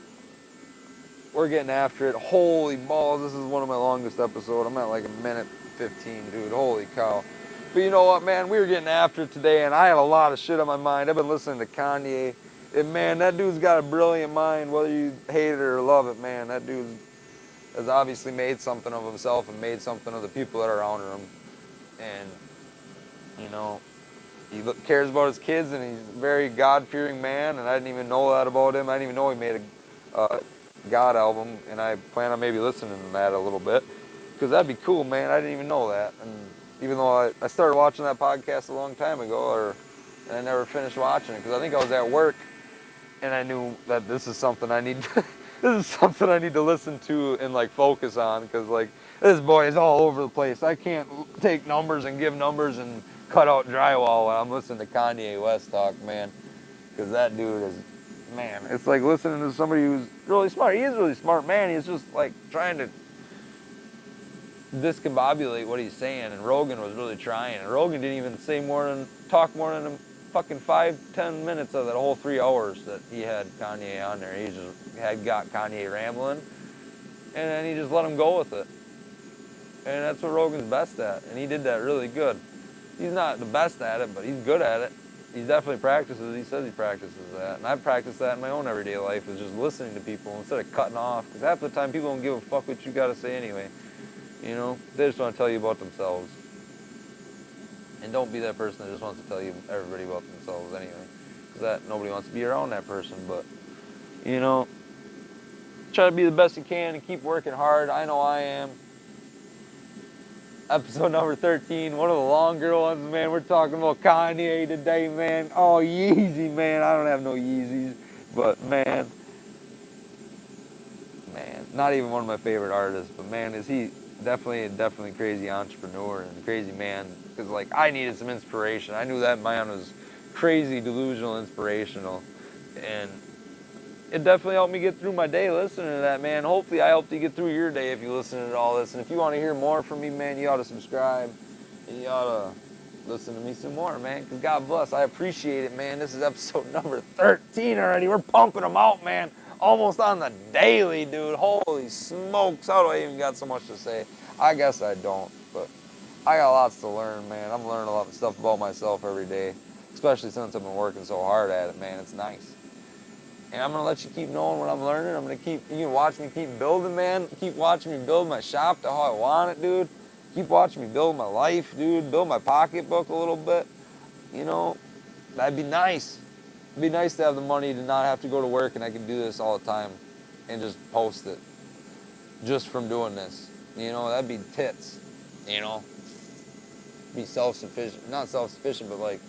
We're getting after it. Holy balls, this is one of my longest episodes. I'm at like a minute 15, dude. Holy cow. But you know what, man? We were getting after it today, and I have a lot of shit on my mind. I've been listening to Kanye. And man, that dude's got a brilliant mind, whether you hate it or love it, man. That dude has obviously made something of himself and made something of the people that are around him. And, you know, cares about his kids, and he's a very God-fearing man, and I didn't even know that about him. I didn't even know he made a God album, and I plan on maybe listening to that a little bit, because that'd be cool, man. I didn't even know that, and even though I started watching that podcast a long time ago, and I never finished watching it, because I think I was at work, and I knew that this is something I need this is something I need to listen to and like focus on, because like this boy is all over the place. I can't take numbers and give numbers and cut out drywall when I'm listening to Kanye West talk, man, because that dude is, man, it's like listening to somebody who's really smart. He is a really smart, man. He's just like trying to discombobulate what he's saying, and Rogan was really trying, and Rogan didn't even talk more than a fucking 5-10 minutes of that whole 3 hours that he had Kanye on there. He just had got Kanye rambling, and then he just let him go with it, and that's what Rogan's best at, and he did that really good. He's not the best at it, but he's good at it. He definitely practices. He says he practices that, and I've practiced that in my own everyday life, is just listening to people instead of cutting off, because half the time people don't give a fuck what you got to say anyway. You know, they just want to tell you about themselves. And don't be that person that just wants to tell you everybody about themselves anyway. Because that nobody wants to be around that person. But, you know, try to be the best you can and keep working hard. I know I am. Episode number 13, one of the longer ones, man. We're talking about Kanye today, man. Oh, Yeezy, man. I don't have no Yeezys. But, man, not even one of my favorite artists, but man, is he definitely crazy entrepreneur and crazy man. Because like I needed some inspiration. I knew that man was crazy, delusional, inspirational, and it definitely helped me get through my day listening to that, man. Hopefully, I helped you get through your day if you listen to all this. And if you want to hear more from me, man, you ought to subscribe and you ought to listen to me some more, man. Because God bless. I appreciate it, man. This is episode number 13 already. We're pumping them out, man. Almost on the daily, dude. Holy smokes. How do I even got so much to say? I guess I don't, but I got lots to learn, man. I'm learning a lot of stuff about myself every day, especially since I've been working so hard at it, man. It's nice. And I'm going to let you keep knowing what I'm learning. I'm going to you can watch me keep building, man. Keep watching me build my shop to how I want it, dude. Keep watching me build my life, dude. Build my pocketbook a little bit. You know, that'd be nice. It'd be nice to have the money to not have to go to work and I can do this all the time and just post it just from doing this. You know, that'd be tits. You know, be self-sufficient. Not self-sufficient, but like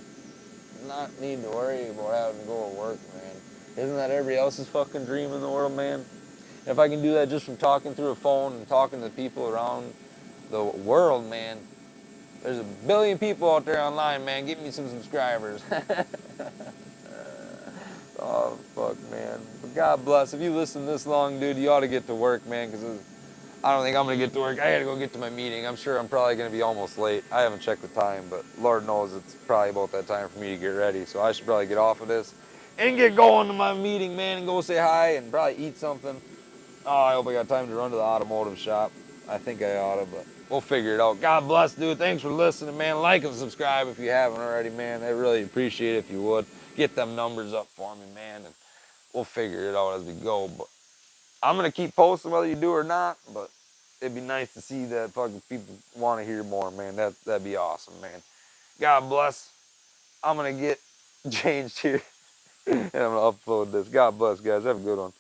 not need to worry about having to go to work, man. Isn't that everybody else's fucking dream in the world, man? If I can do that just from talking through a phone and talking to people around the world, man, there's a billion people out there online, man. Get me some subscribers. Oh, fuck, man. But God bless. If you listen this long, dude, you ought to get to work, man, because I don't think I'm going to get to work. I got to go get to my meeting. I'm sure I'm probably going to be almost late. I haven't checked the time, but Lord knows it's probably about that time for me to get ready. So I should probably get off of this and get going to my meeting, man, and go say hi and probably eat something. Oh, I hope I got time to run to the automotive shop. I think I ought to, but we'll figure it out. God bless, dude. Thanks for listening, man. Like and subscribe if you haven't already, man. I really appreciate it if you would. Get them numbers up for me, man, and we'll figure it out as we go. But I'm going to keep posting whether you do or not, but it'd be nice to see that fucking people want to hear more, man. That'd be awesome, man. God bless. I'm going to get changed here, and I'm going to upload this. God bless, guys. Have a good one.